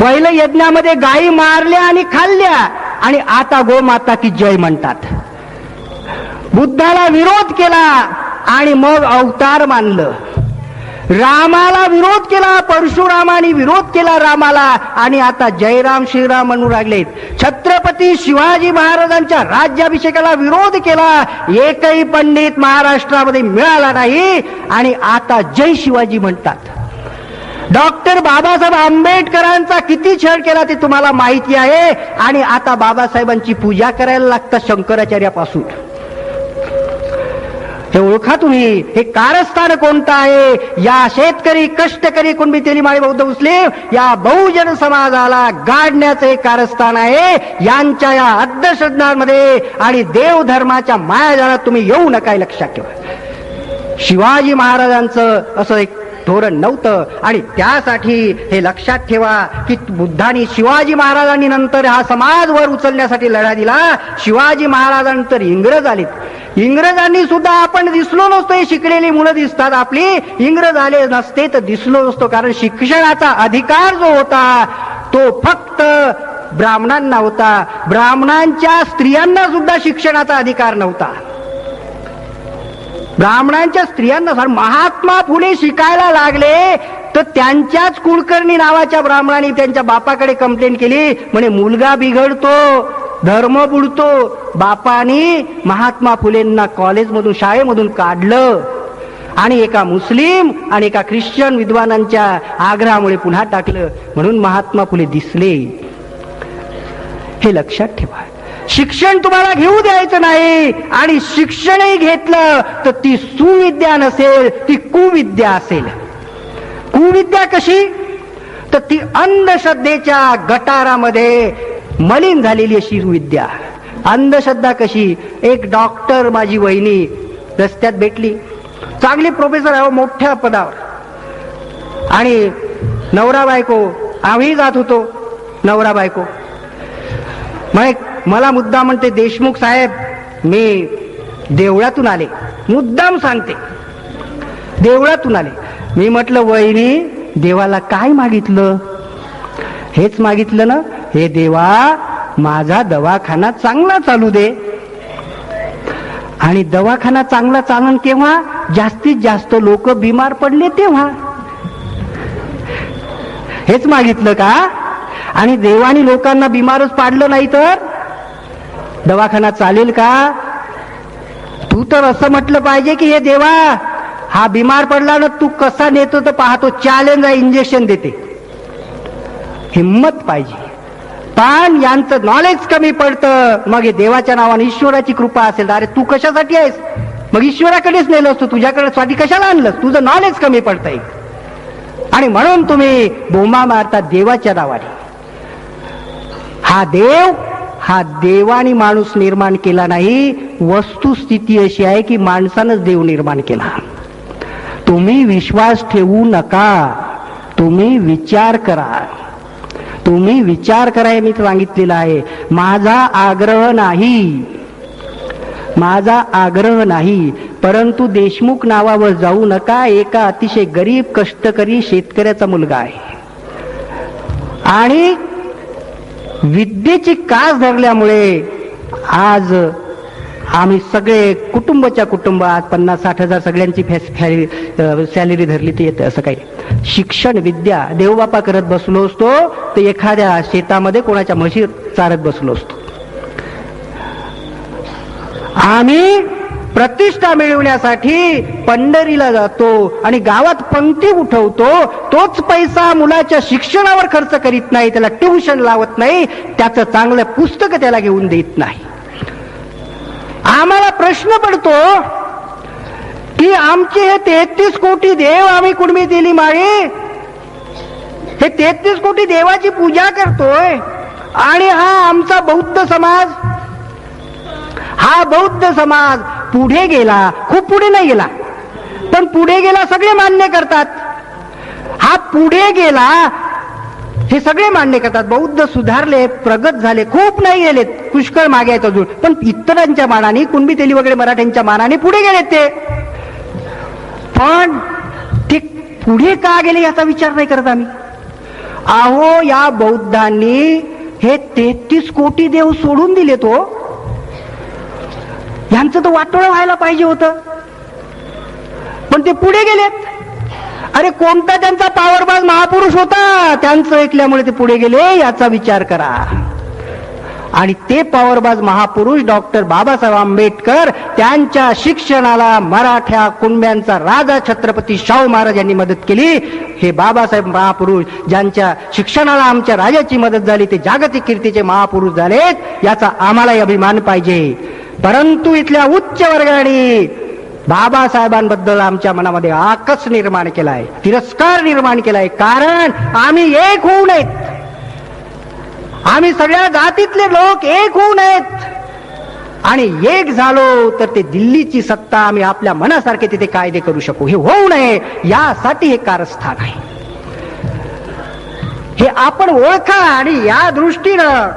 S1: पहिलं यज्ञामध्ये गायी मारल्या आणि खाल्ल्या आणि आता गोमाता की जय म्हणतात. बुद्धाला विरोध केला आणि मग अवतार मानलं. रामाला विरोध केला, परशुरामाने विरोध केला रामाला आणि आता जयराम श्रीराम म्हणू लागलेत. छत्रपती शिवाजी महाराजांच्या राज्याभिषेकाला विरोध केला, एकही पंडित महाराष्ट्रामध्ये मिळाला नाही आणि आता जय शिवाजी म्हणतात. डॉक्टर बाबासाहेब आंबेडकरांचा किती छळ केला ते तुम्हाला माहिती आहे. आणि आता बाबासाहेबांची पूजा करायला लागतात शंकराचार्यापासून. हे ओळखा तुम्ही, हे कारस्थान कोणतं आहे? या शेतकरी, कष्टकरी, कुणबी, तेलीमाळी, बौद्ध, मुस्लिम या बहुजन समाजाला गाडण्याचं हे कारस्थान आहे. यांच्या या अंधश्रद्धांमध्ये आणि देवधर्माच्या मायाजाळात तुम्ही येऊ नका, लक्षात ठेवा. शिवाजी महाराजांचं असं एक धोरण नव्हतं आणि त्यासाठी हे लक्षात ठेवा की बुद्धांनी, शिवाजी महाराजांनी नंतर हा समाज वर उचलण्यासाठी लढा दिला. शिवाजी महाराजांनंतर इंग्रज आले. इंग्रजांनी सुद्धा आपण दिसलो नसतो. हे शिकलेली मुलं दिसतात आपली. इंग्रज आले नसते तर दिसलो नसतो. कारण शिक्षणाचा अधिकार जो होता तो फक्त ब्राह्मणांना होता. ब्राह्मणांच्या स्त्रियांना सुद्धा शिक्षणाचा अधिकार नव्हता. ब्राह्मणांच्या स्त्रियांना महात्मा फुले शिकायला लागले तर त्यांच्याच कुलकर्णी नावाच्या ब्राह्मणांनी त्यांच्या बापाकडे कंप्लेंट केली, म्हणे मुलगा बिघडतो, धर्म बुडतो. बापानी महात्मा फुलेंना कॉलेजमधून शाळेमधून काढलं आणि एका मुस्लिम आणि एका ख्रिश्चन विद्वानांच्या आग्रहामुळे पुन्हा टाकलं. म्हणून महात्मा फुले दिसले. हे लक्षात ठेवा. शिक्षण तुम्हाला घेऊ द्यायचं नाही, आणि शिक्षणही घेतलं तर ती सुविद्या नसेल, ती कुविद्या असेल. कुविद्या कशी? तर ती अंधश्रद्धेच्या गटारामध्ये मलिन झालेली अशी विद्या. अंधश्रद्धा कशी? एक डॉक्टर माझी वहिनी रस्त्यात भेटली, चांगली प्रोफेसर आहे, मोठ्या पदावर, आणि नवरा बायको, आम्ही जात होतो नवरा बायको. मला मुद्दाम म्हणते, देशमुख साहेब मी देवळातून आले, मुद्दाम सांगते देवळातून आले. मी म्हटलं वहिनी देवाला काय मागितलं? हेच मागितलं ना, हे देवा माझा दवाखाना चांगला चालू दे. आणि दवाखाना चांगला चालन केव्हा? जास्तीत जास्त लोक बिमार पडले तेव्हा. हेच मागितलं का? आणि देवानी लोकांना बिमारच पाडलं नाही तर दवाखाना चालेल का? तू तर असं म्हटलं पाहिजे की हे देवा हा बिमार पडला ना, तू कसा नेतो तर पाहतो, चॅलेंज आहे, इंजेक्शन देते. हिम्मत पाहिजे. पण यांचं नॉलेज कमी पडतं. मग हे देवाच्या नावाने ईश्वराची कृपा असेल, अरे तू कशासाठी आहेस? मग ईश्वराकडेच नेलं असतो, तुझ्याकडे साठी कशाला आणलं? तुझं नॉलेज कमी पडतंय. आणि म्हणून तुम्ही बोंबा मारता देवाच्या नावाने. हा देवाने माणूस निर्माण केला नाही. वस्तुस्थिती अशी आहे की माणसानंच देव निर्माण केला. तुम्ही विश्वास ठेवू नका, तुम्ही विचार करा. तुम्ही विचार करा, हे मी सांगितलेलं आहे. माझा आग्रह नाही, परंतु देशमुख नावावर जाऊ नका. एका अतिशय गरीब कष्टकरी शेतकऱ्याचा मुलगा आहे, आणि विद्येची कास धरल्यामुळे आज आम्ही सगळे कुटुंबाच्या कुटुंबात 50-60 हजार सगळ्यांची सॅलरी धरली ती येते. असं काही शिक्षण विद्या देवबापा करत बसलो असतो तर एखाद्या शेतामध्ये कोणाच्या म्हशी चारत बसलो असतो. आम्ही प्रतिष्ठा मिळवण्यासाठी पंढरीला जातो आणि गावात पंक्ती उठवतो. तोच पैसा मुलाच्या शिक्षणावर खर्च करीत नाही, त्याला ट्युशन लावत नाही, त्याचं चांगलं पुस्तक त्याला घेऊन देत नाही. आम्हाला प्रश्न पडतो की आमचे हे 33 कोटी देव आम्ही कुणबी दिली माळी, हे 33 कोटी देवाची पूजा करतोय, आणि हा आमचा बौद्ध समाज पुढे गेला. खूप पुढे नाही गेला, पण पुढे गेला सगळे मान्य करतात. हा पुढे गेला हे सगळे मान्य करतात. बौद्ध सुधारले, प्रगत झाले, खूप नाही गेलेत, पुष्कळ मागे आहेत अजून, पण इतरांच्या मानाने, कुणबी तेली वगैरे मराठ्यांच्या मानाने पुढे गेलेत ते. पण ते पुढे का गेले याचा विचार नाही करत आम्ही. अहो या बौद्धांनी हे 33 कोटी देव सोडून दिले. तो यांचं तर वाटोळं व्हायला पाहिजे होतं, पण ते पुढे गेलेत. अरे कोणता त्यांचा पावरबाज महापुरुष होता, त्यांचं ऐकल्यामुळे ते पुढे गेले, याचा विचार करा. आणि ते पावरबाज महापुरुष डॉक्टर बाबासाहेब आंबेडकर, त्यांच्या शिक्षणाला मराठा कुणब्यांचा राजा छत्रपती शाहू महाराज यांनी मदत केली. हे बाबासाहेब महापुरुष ज्यांच्या शिक्षणाला आमच्या राजाची मदत झाली, ते जागतिक कीर्तीचे महापुरुष झालेत, याचा आम्हालाही अभिमान पाहिजे. परंतु इथल्या उच्च वर्गाने बाबासाहेबांबद्दल आमच्या मनामध्ये आकस निर्माण केलाय, तिरस्कार निर्माण केलाय. कारण आम्ही एक होऊ नयेत, आम्ही सगळ्या जातीतले लोक एक होऊ नयेत, आणि एक झालो तर ते दिल्लीची सत्ता आम्ही आपल्या मनासारखे तिथे कायदे करू शकू. हे होऊ नये यासाठी हे कारस्थान आहे. हे आपण ओळखा, आणि या दृष्टीनं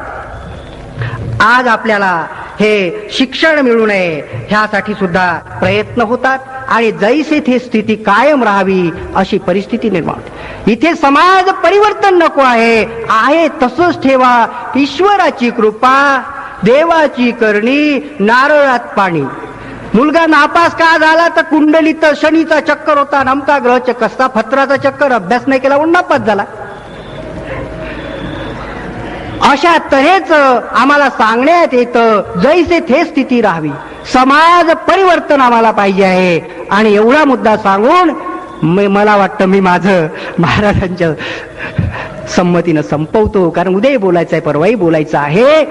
S1: आज आपल्याला हे शिक्षण मिळू नये ह्यासाठी सुद्धा प्रयत्न होतात. आणि जैसे थे स्थिती कायम राहावी अशी परिस्थिती निर्माण होते. इथे समाज परिवर्तन नको आहे तसंच ठेवा. ईश्वराची कृपा, देवाची करणी, नारळात पाणी. मुलगा नापास का झाला तर कुंडलीत शनीचा चक्कर होता, नमता ग्रह चक्कर असता, फत्राचा चक्कर, अभ्यास नाही केला म्हणून नापास झाला. अशा तऱ्हेच आम्हाला सांगण्यात येतं जैसे थे स्थिती राहावी, समाज परिवर्तन आम्हाला पाहिजे आहे. आणि एवढा मुद्दा सांगून मला वाटतं मी माझं महाराजांच्या संमतीनं संपवतो, कारण उद्याही बोलायचं आहे, परवाही बोलायचं आहे.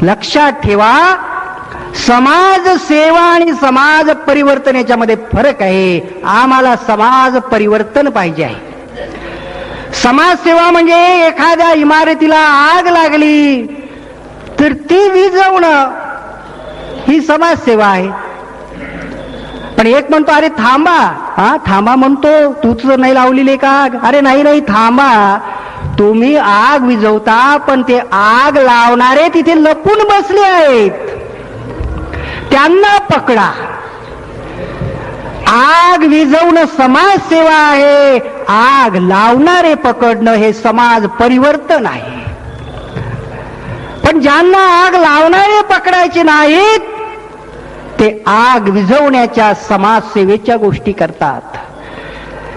S1: लक्षात ठेवा, समाज सेवा आणि समाज परिवर्तन याच्यामध्ये फरक आहे. आम्हाला समाज परिवर्तन पाहिजे आहे. समाजसेवा म्हणजे एखाद्या इमारतीला आग लागली तर ती विझवणं ही समाजसेवा आहे. पण एक म्हणतो अरे थांबा, हा थांबा म्हणतो, तूच नाही लावलेली का आग? अरे नाही नाही थांबा, तुम्ही आग विझवता पण ते आग लावणारे तिथे लपून बसले आहेत, त्यांना पकडा. आग विझवणं समाजसेवा आहे, आग लावणारे पकडणं हे समाज परिवर्तन आहे. पण ज्यांना आग लावणारे पकडायचे नाहीत ते आग विझवण्याच्या समाजसेवेच्या गोष्टी करतात.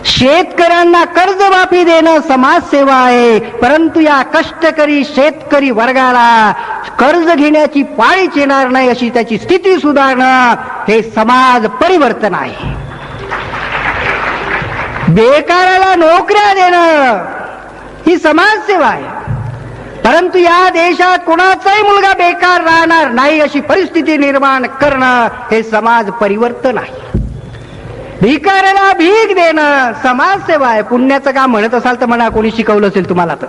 S1: शेतकऱ्यांना कर्जमाफी देणं समाजसेवा आहे, परंतु या कष्टकरी शेतकरी वर्गाला कर्ज घेण्याची पाळीच येणार नाही अशी त्याची स्थिती सुधारणं हे समाज परिवर्तन आहे. बेकाराला नोकऱ्या देणं ही समाजसेवा आहे, परंतु या देशात कोणाचाही मुलगा बेकार राहणार नाही अशी परिस्थिती निर्माण करणं हे समाज परिवर्तन आहे. भिकाऱ्याला भीक देणं समाजसेवा आहे. पुण्याचं काम म्हणत असाल तर म्हणा, कोणी शिकवलं असेल तुम्हाला तर.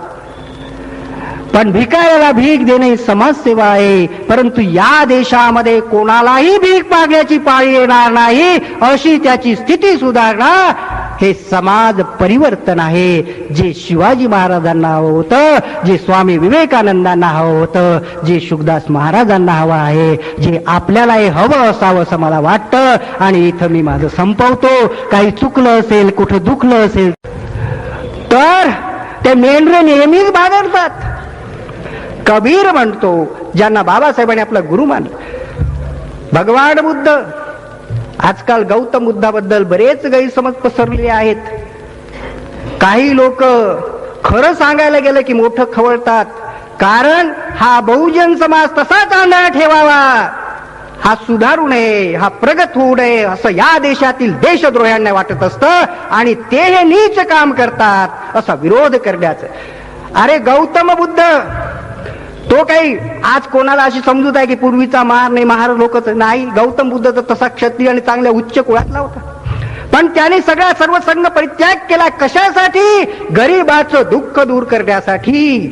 S1: पण भिकाऱ्याला भीक देणे ही समाजसेवा आहे, परंतु या देशामध्ये कोणालाही भीक मागण्याची पाळी येणार नाही अशी त्याची स्थिती सुधारणं हे समाज परिवर्तन आहे. जे शिवाजी महाराजांना हवं होतं, जे स्वामी विवेकानंदांना हवं होतं, जे शुकदास महाराजांना हवं आहे, जे आपल्याला हे हवं असावं असं मला वाटतं. आणि इथं मी माझं संपवतो. काही चुकलं असेल, कुठं दुखलं असेल तर ते मेंढरे नेहमीच बागडतात. कबीर म्हणतो, ज्यांना बाबासाहेबांनी आपला गुरु मानलं, भगवान बुद्ध, आजकाल गौतम बुद्धाबद्दल बरेच गैरसमज पसरलेले आहेत. काही लोक खरं सांगायला गेलं की मोठं खवळतात, कारण हा बहुजन समाज तसाच आंधळा ठेवावा, हा सुधारू नये, हा प्रगत होऊ नये असं या देशातील देशद्रोह्यांना वाटत असतं आणि ते हे नीच काम करतात असा विरोध करण्याचं. अरे गौतम बुद्ध तो काही आज कोणाला अशी समजूत आहे की पूर्वीचा महार नाही, महार लोकच नाही. गौतम बुद्ध तर तसा क्षत्रिय आणि चांगल्या उच्च कुळातला होता, पण त्याने सगळा सर्वसंग परित्याग केला. कशासाठी? गरिबाचं दुःख दूर करण्यासाठी.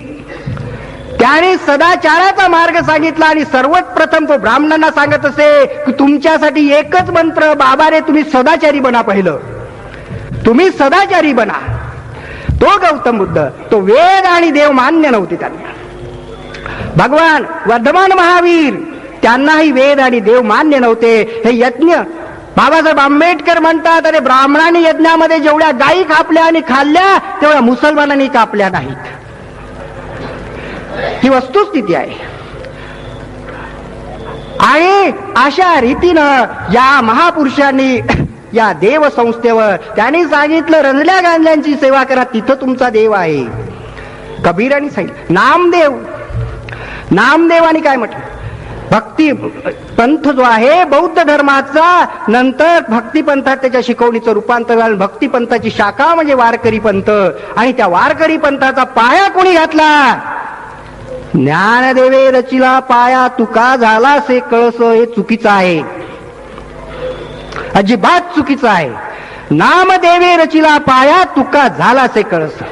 S1: त्याने सदाचाराचा मार्ग सांगितला आणि सर्वात प्रथम तो ब्राह्मणांना सांगत असे की तुमच्यासाठी एकच मंत्र, बाबा रे तुम्ही सदाचारी बना, पहिलं तुम्ही सदाचारी बना. तो गौतम बुद्ध, तो वेद आणि देव मान्य नव्हते त्यांना. भगवान वर्धमान महावीर, त्यांनाही वेद आणि देव मान्य नव्हते. हे यज्ञ बाबासाहेब आंबेडकर म्हणतात, अरे ब्राह्मणांनी यज्ञामध्ये जेवढ्या गायी कापल्या आणि खाल्ल्या तेवढ्या मुसलमानांनी कापल्या नाहीत. ही वस्तुस्थिती आहे. आणि अशा रीतीनं या महापुरुषांनी या देव संस्थेवर त्यांनी सांगितलं, रंजल्या गांजल्यांची सेवा करा, तिथं तुमचा देव आहे. कबीरांनी सांगितलं. नामदेवानी काय म्हटलं? भक्ती पंथ जो आहे बौद्ध धर्माचा, नंतर भक्ती पंथात त्याच्या शिकवणीचं रूपांतर झालं. भक्ती पंथाची शाखा म्हणजे वारकरी पंथ, आणि त्या वारकरी पंथाचा पाया कोणी घातला? ज्ञानदेवे रचिला पाया, तुका झाला से कळस. हे चुकीचं आहे, अजिबात चुकीचं आहे. नामदेवे रचिला पाया, तुका झाला से कळस.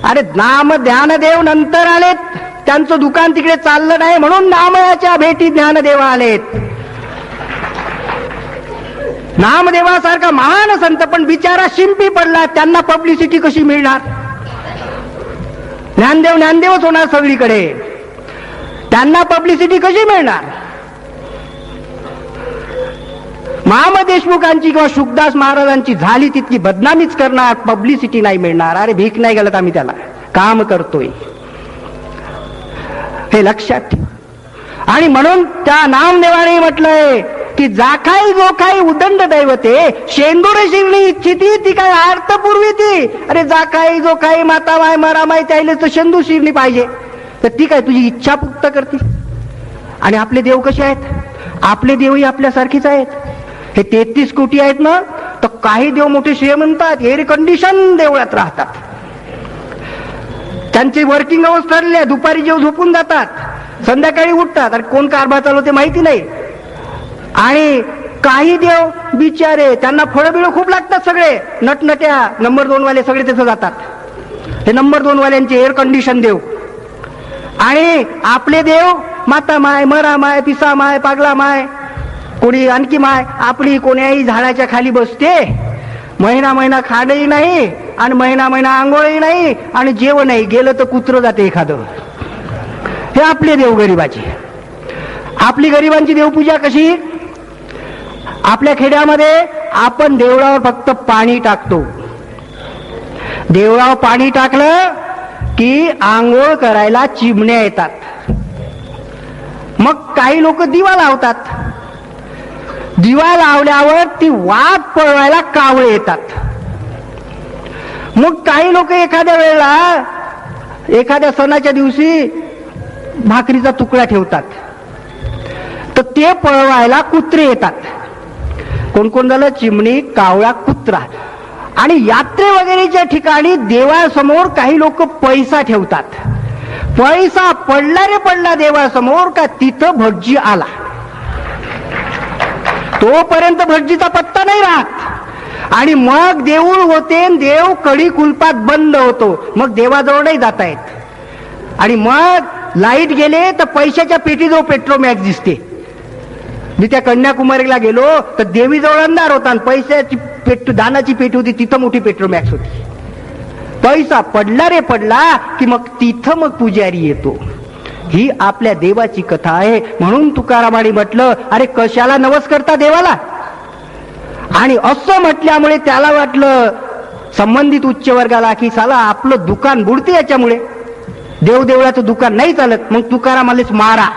S1: अरे नाम ज्ञानदेव नंतर आलेत, त्यांचं दुकान तिकडे चाललं नाही म्हणून नामयाच्या भेटी ज्ञानदेव आलेत. नामदेवासारखा महान संत पण बिचारा शिंपी पडला, त्यांना पब्लिसिटी कशी मिळणार? ज्ञानदेवच होणार सगळीकडे, त्यांना पब्लिसिटी कशी मिळणार? महामंत देशमुखांची किंवा शुकदास महाराजांची झाली तितकी बदनामीच करणार, पब्लिसिटी नाही मिळणार. अरे भीक नाही गेलं आम्ही त्याला काम करतोय, हे लक्षात ठेवा. आणि म्हणून त्या नामदेवाने म्हटलंय की जाखाई जोखाई उदंड दैवते शेंदूर शिरणी इच्छिती ती काय आर्त पूर्वी ती. अरे जाखाई जोखाई माता माय मरामाय त्याला तर शेंदूर शिरणी पाहिजे, तर ती काय तुझी इच्छा पुक्त करते. आणि आपले देव कसे आहेत? आपले देवही आपल्यासारखेच आहेत. हे 33 कोटी आहेत ना, तर काही देव मोठे श्रीमंतात एअर कंडिशन देवळात राहतात. त्यांची वर्किंग अवर्स ठरले, दुपारी जेव झोपून जातात, संध्याकाळी उठतात, आणि कोण कारभार चालवते माहिती नाही. आणि काही देव बिचारे त्यांना फळं बिळं खूप लागतात, सगळे नटनट्या नंबर 2 वाले सगळे तिथं जातात. हे नंबर 2 वाल्यांचे एअर कंडिशन देव. आणि आपले देव माता माय मरा माय पिसा माय पागला माय कोणी आणखी माय आपली कोण्याही झाडाच्या खाली बसते, महिना महिना खाणंही नाही आणि महिना महिना आंघोळही नाही आणि जेवणही, गेलं तर कुत्रं जाते एखादं. हे आपले देव गरीबाचे. आपली गरिबांची देवपूजा कशी? आपल्या खेड्यामध्ये आपण देवळावर फक्त पाणी टाकतो. देवळावर पाणी टाकलं की आंघोळ करायला चिमण्या येतात. मग काही लोक दिवा लावतात. दिवा लावल्यावर ती वाघ पळवायला कावळे येतात. मग काही लोक एखाद्या वेळेला एखाद्या सणाच्या दिवशी भाकरीचा तुकडा ठेवतात, तर ते पळवायला कुत्रे येतात. कोण कोण झालं? चिमणी, कावळा, कुत्रा. आणि यात्रे वगैरेच्या ठिकाणी देवासमोर काही लोक पैसा ठेवतात. पैसा पडला रे पडला देवासमोर का तिथं भटजी आला, तोपर्यंत भटजीचा पत्ता नाही राहत. आणि मग देऊळ होते, देव कडी कुलपात बंद होतो, मग देवाजवळ नाही जाता येत. आणि मग लाईट गेले तर पैशाच्या पेटीजवळ पेट्रोमॅक्स दिसते. मी त्या कन्याकुमारीला गेलो तर देवीजवळ अंधार होता आणि पैशाची दानाची पेटी होती, तिथं मोठी पेट्रोमॅक्स होती. पैसा पडला रे पडला की मग तिथं मग पुजारी येतो. ही आपल्या देवाची कथा आहे. म्हणून तुकारामाने म्हटलं, अरे कशाला नवस करता देवाला? आणि असं म्हटल्यामुळे त्याला वाटलं संबंधित उच्च वर्गाला की साला आपलं दुकान बुडते याच्यामुळे, देवदेवळाचं दुकान नाही चालत, मग तुकारामालाच मारा.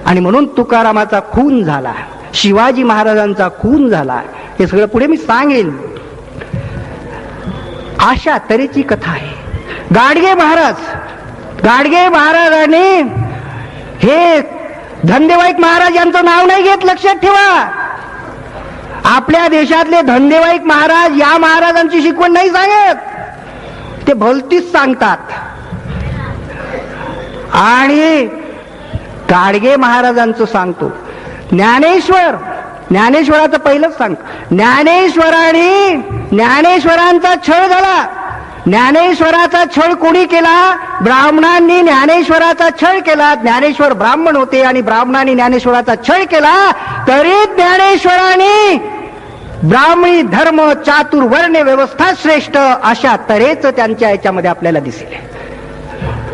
S1: आणि म्हणून तुकारामाचा खून झाला, शिवाजी महाराजांचा खून झाला. हे सगळं पुढे मी सांगेन. अशा तऱ्हेची कथा आहे. गाडगे महाराजांनी हे धंदेवाईक महाराज यांचं नाव नाही घेत, लक्षात ठेवा. आपल्या देशातले धंदेवाईक महाराज या महाराजांची शिकवण नाही सांगत, ते भलतीच सांगतात. आणि गाडगे महाराजांचं सांगतो. ज्ञानेश्वराचं पहिलंच सांग. ज्ञानेश्वरांचा छळ झाला. ज्ञानेश्वराचा छळ कोणी केला? ब्राह्मणांनी ज्ञानेश्वराचा छळ केला. ज्ञानेश्वर ब्राह्मण होते आणि ब्राह्मणांनी ज्ञानेश्वराचा छळ केला, तरी ज्ञानेश्वरांनी ब्राह्मणी धर्म चातुर्वर्ण व्यवस्था श्रेष्ठ अशा तऱ्हेच त्यांच्या याच्यामध्ये आपल्याला दिसेल,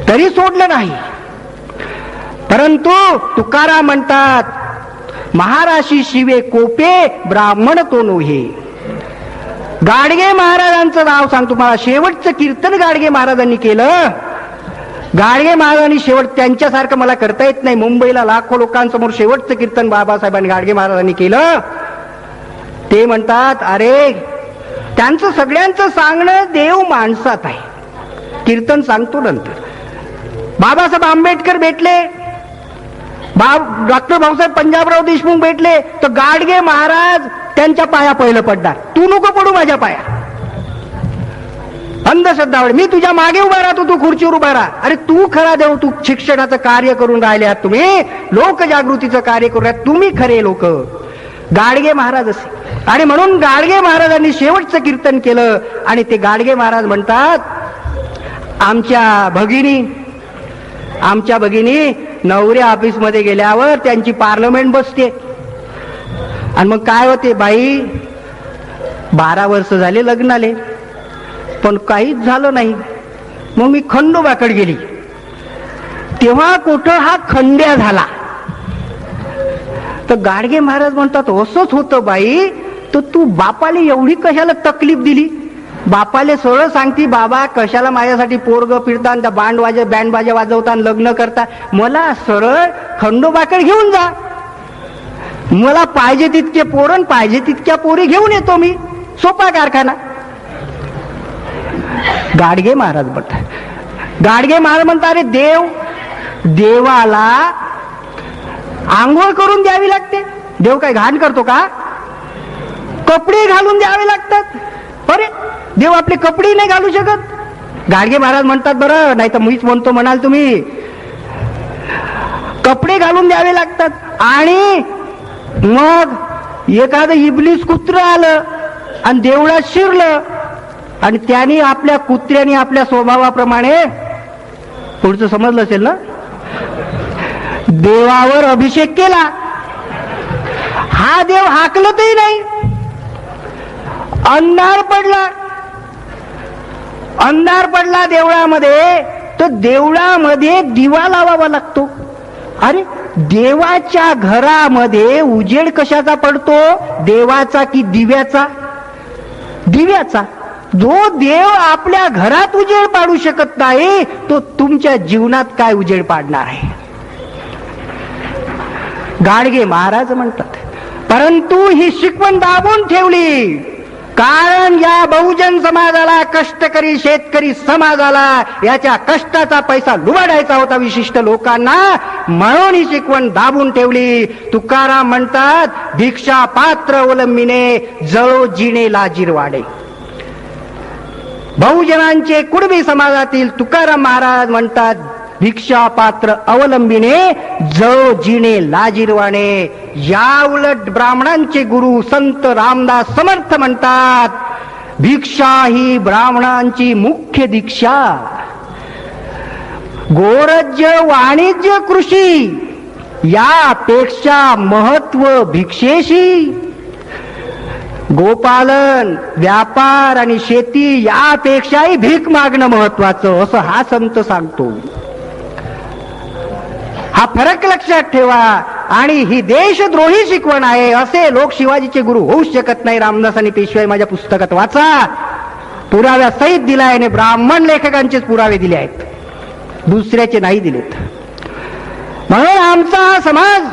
S1: तरी सोडलं नाही. परंतु तुकाराम म्हणतात, महाराशी शिवे कोपे ब्राह्मण तो नोहे. गाडगे महाराजांचं नाव सांगतो मला. शेवटचं कीर्तन गाडगे महाराजांनी केलं. गाडगे महाराजांनी शेवट त्यांच्यासारखं मला करता येत नाही. मुंबईला लाखो लोकांसमोर शेवटचं कीर्तन बाबासाहेबांनी गाडगे महाराजांनी केलं. ते म्हणतात, अरे त्यांचं सगळ्यांचं सांगणं देव माणसात आहे. कीर्तन सांगतो नंतर. बाबासाहेब आंबेडकर भेटले, डॉक्टर भाऊसाहेब पंजाबराव देशमुख भेटले, तर गाडगे महाराज त्यांच्या पाया पहिलं पडणार. तू नको पडू माझ्या पाया, अंधश्रद्धावड, मी तुझ्या मागे उभा राहतो, तू खुर्चीवर उभा राहा. अरे तू खरा देव, तू शिक्षणाचं कार्य करून राहिले आहात, तुम्ही लोकजागृतीचं कार्य करून राहिले, तुम्ही खरे लोक. गाडगे महाराज असे. आणि म्हणून गाडगे महाराजांनी शेवटचं कीर्तन केलं. आणि ते गाडगे महाराज म्हणतात, आमच्या भगिनी नवऱ्या ऑफिसमध्ये गेल्यावर त्यांची पार्लमेंट बसते. आणि मग काय होते, बाई 12 वर्ष झाले लग्नाले पण काहीच झालं नाही. मग मी खंडोबाकडे गेली, तेव्हा कुठं हा खंड्या झाला. तर गाडगे महाराज म्हणतात, असंच होतं बाई, तर तू बापाला एवढी कशाला तकलीफ दिली? बापाले सरळ सांगती, बाबा कशाला माझ्यासाठी पोरग फिरता आणि त्या बँड बाजा वाजवता आणि लग्न करता, मला सरळ खंडोबाकडे घेऊन जा. मला पाहिजे तितके पोरण पाहिजे तितक्या पोरी घेऊन येतो मी, सोपा कारखाना. गाडगे महाराज म्हणतात, गाडगे महाराज म्हणतात, अरे देवाला आंघोळ करून द्यावी लागते. देव काय घाण करतो का? कपडे घालून द्यावे लागतात. अरे देव आपले कपडे नाही घालू शकत? गाडगे महाराज म्हणतात, बरं नाही तर मीच म्हणतो म्हणाल तुम्ही, कपडे घालून द्यावे लागतात. आणि मग एखादं इबलीस कुत्र आलं आणि देवळात शिरलं आणि त्याने आपल्या कुत्र्याने आपल्या स्वभावाप्रमाणे, पुढचं समजलं असेल ना, देवावर अभिषेक केला. हा देव हाकलतही नाही. अंधार पडला देवळामध्ये, तर देवळामध्ये दिवा लावावा लागतो. अरे देवाच्या घरामध्ये उजेड कशाचा पडतो? देवाचा की दिव्याचा? दिव्याचा. जो देव आपल्या घरात उजेड पाडू शकत नाही, तो तुमच्या जीवनात काय उजेड पाडणार आहे? गाडगे महाराज म्हणतात, परंतु ही शिकवण दाबून ठेवली, कारण या बहुजन समाजाला, कष्टकरी शेतकरी समाजाला याच्या कष्टाचा पैसा लुबाडायचा होता विशिष्ट लोकांना, म्हणून ही शिकवण दाबून ठेवली. तुकाराम म्हणतात, भिक्षा पात्र अवलंबिने जळो जिणे लाजीरवाडे. बहुजनांचे कुणबी समाजातील तुकाराम महाराज म्हणतात, भिक्षा पात्र अवलंबिने जळो जिणे लाजीरवाणे. या उलट ब्राह्मणांचे गुरु संत रामदास समर्थ म्हणतात, भिक्षा ही ब्राह्मणांची मुख्य दीक्षा. गोरज्य वाणिज्य कृषी यापेक्षा महत्व भिक्षेशी. गोपालन व्यापार आणि शेती यापेक्षाही भीक मागणं महत्वाचं, असं हा संत सांगतो. हा फरक लक्षात ठेवा. आणि ही देशद्रोही शिकवण आहे. असे लोक शिवाजीचे गुरु होऊच शकत नाही. रामदास आणि पेशवाई माझ्या पुस्तकात वाचा, पुराव्या सहित दिलाय आणि ब्राह्मण लेखकांचेच पुरावे दिले आहेत, दुसऱ्याचे नाही दिलेत. म्हणून आमचा हा समाज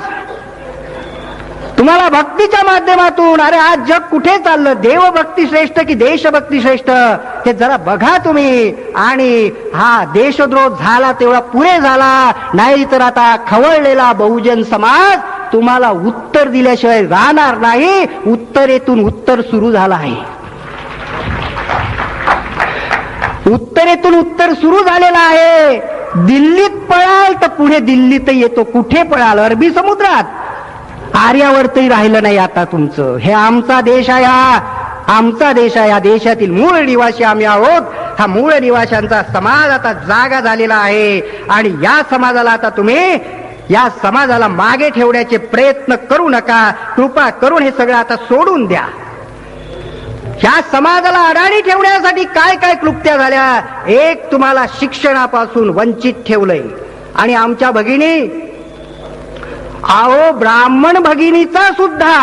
S1: तुम्हाला भक्तीच्या माध्यमातून, अरे आज जग कुठे चाललं, देवभक्ती श्रेष्ठ की देशभक्ती श्रेष्ठ, हे जरा बघा तुम्ही. आणि हा देशद्रोह झाला तेवढा पुरे झाला, नाही तर आता खवळलेला बहुजन समाज तुम्हाला उत्तर दिल्याशिवाय राहणार नाही. उत्तरेतून उत्तर सुरू झालं आहे. उत्तरेतून उत्तर सुरू झालेलं आहे. दिल्लीत पळाल तर पुढे दिल्लीत येतो. कुठे पळाल? अरबी समुद्रात. आर्यावर्तही राहिलं नाही आता तुमचं. हे आमचा देश आहे, आमचा देश आहे. या देशातील मूळ निवासी आम्ही आहोत. हा मूळ निवाशांचा समाज आता जागा झालेला आहे. आणि या समाजाला आता तुम्ही, या समाजाला मागे ठेवण्याचे प्रयत्न करू नका. कृपा करून हे सगळं आता सोडून द्या. या समाजाला अडाणी ठेवण्यासाठी काय काय क्लुप्त्या झाल्या. एक, तुम्हाला शिक्षणापासून वंचित ठेवलंय. आणि आमच्या भगिनी, अहो ब्राह्मण भगिनीचा सुद्धा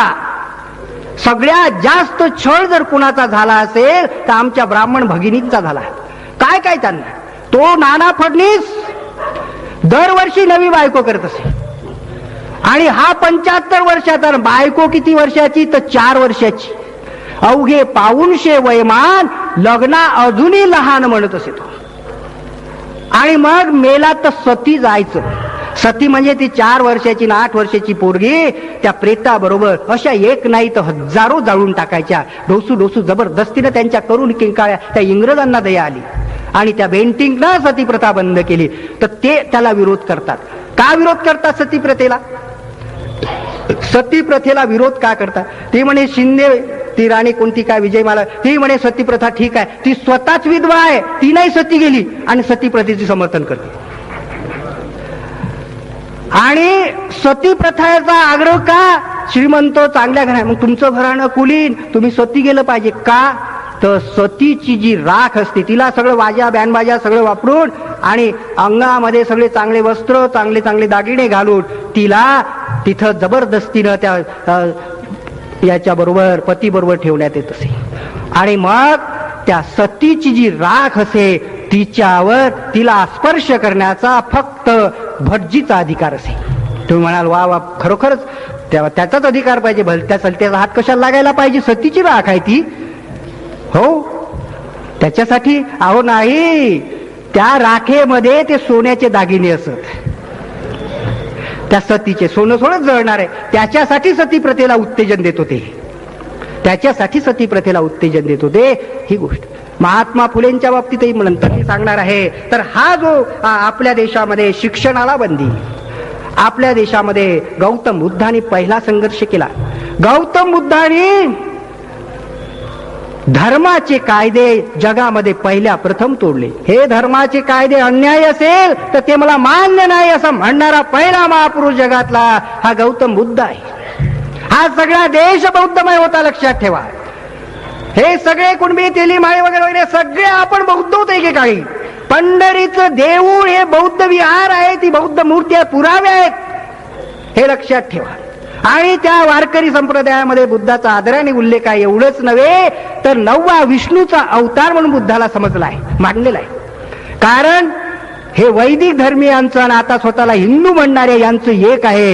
S1: सगळ्यात जास्त छळ जर कुणाचा झाला असेल तर आमच्या ब्राह्मण भगिनींचा झाला. काय काय त्यांना, तो नाना फडणीस दरवर्षी नवी बायको करत असे. आणि हा 75 वर्षाचा. बायको किती वर्षाची? तर 4 वर्षाची. अवघे पाऊणशे वयमान, लग्ना अजूनही लहान म्हणत असे तो. आणि मग मेला तर सती जायचं. सती म्हणजे ती 4 वर्षाची ना 8 वर्षाची पोरगी त्या प्रेताबरोबर अशा एक नाही तर हजारो जाळून टाकायच्या. डोसू डोसू जबरदस्तीनं त्यांच्या करून किंकाळ्या. त्या इंग्रजांना दया आली आणि त्या बेंटिंगनं सती प्रथा बंद केली. तर ते त्याला विरोध करतात. का विरोध करतात सती प्रथेला? सती प्रथेला विरोध का करतात? ती म्हणे शिंदे, ती राणी कोणती काय विजयमाला, ती म्हणे सती प्रथा ठीक आहे. ती स्वतःच विधवा आहे, ती नाही सती गेली आणि सती प्रथेचे समर्थन करते. आणि सती प्रथेचा आग्रह का? श्रीमंत चांगल्या घरात. मग तुमचं घराणं कुलीन, तुम्ही सती गेलं पाहिजे का? तर सतीची जी राख असते तिला सगळं वाजा बॅनबाजा सगळं वापरून आणि अंगामध्ये सगळे चांगले वस्त्र, चांगले चांगले दागिने घालून तिला तिथं जबरदस्तीनं त्या याच्या बरोबर पती बरोबर ठेवण्यात येत असे. आणि मग त्या सतीची जी राख असे तिच्यावर तिला स्पर्श करण्याचा फक्त भटजीचा अधिकार असे. तुम्ही म्हणाल वा वा, खरोखरच त्याचाच अधिकार पाहिजे. भलत्या सलत्याचा हात कशाला लागायला पाहिजे? सतीची राख आहे ती. हो, त्याच्यासाठी अहो नाही, त्या राखेमध्ये ते सोन्याचे दागिने असत, त्या सतीचे सोनं सोडत जळणार आहे. त्याच्यासाठी सती प्रथेला उत्तेजन देत होते, त्याच्यासाठी सती प्रथेला उत्तेजन देत होते. ही गोष्ट महात्मा फुलेंच्या बाबतीतही नंतर मी सांगणार आहे. तर हा जो आपल्या देशामध्ये शिक्षणाला बंदी, आपल्या देशामध्ये गौतम बुद्धांनी पहिला संघर्ष केला. गौतम बुद्धांनी धर्माचे कायदे जगामध्ये पहिल्या प्रथम तोडले. हे धर्माचे कायदे अन्याय असेल तर ते मला मान्य नाही असं म्हणणारा पहिला महापुरुष जगातला हा गौतम बुद्ध आहे. हा सगळा देश बौद्धमय होता, लक्षात ठेवा. हे सगळे कुणबी तेली माळे वगैरे वगैरे सगळे आपण बौद्ध होते एकेकाळी. पंढरीचं देऊळ हे बौद्ध विहार आहे, ती बौद्ध मूर्ती आहे, पुरावे आहेत, हे लक्षात ठेवा. आणि त्या वारकरी संप्रदायामध्ये बुद्धाचा आदराने उल्लेख आहे. एवढंच नव्हे तर 9वा विष्णूचा अवतार म्हणून बुद्धाला समजलाय, मानलेला आहे. कारण हे वैदिक धर्मीयांचं आणि आता स्वतःला हिंदू म्हणणारे यांचं एक आहे.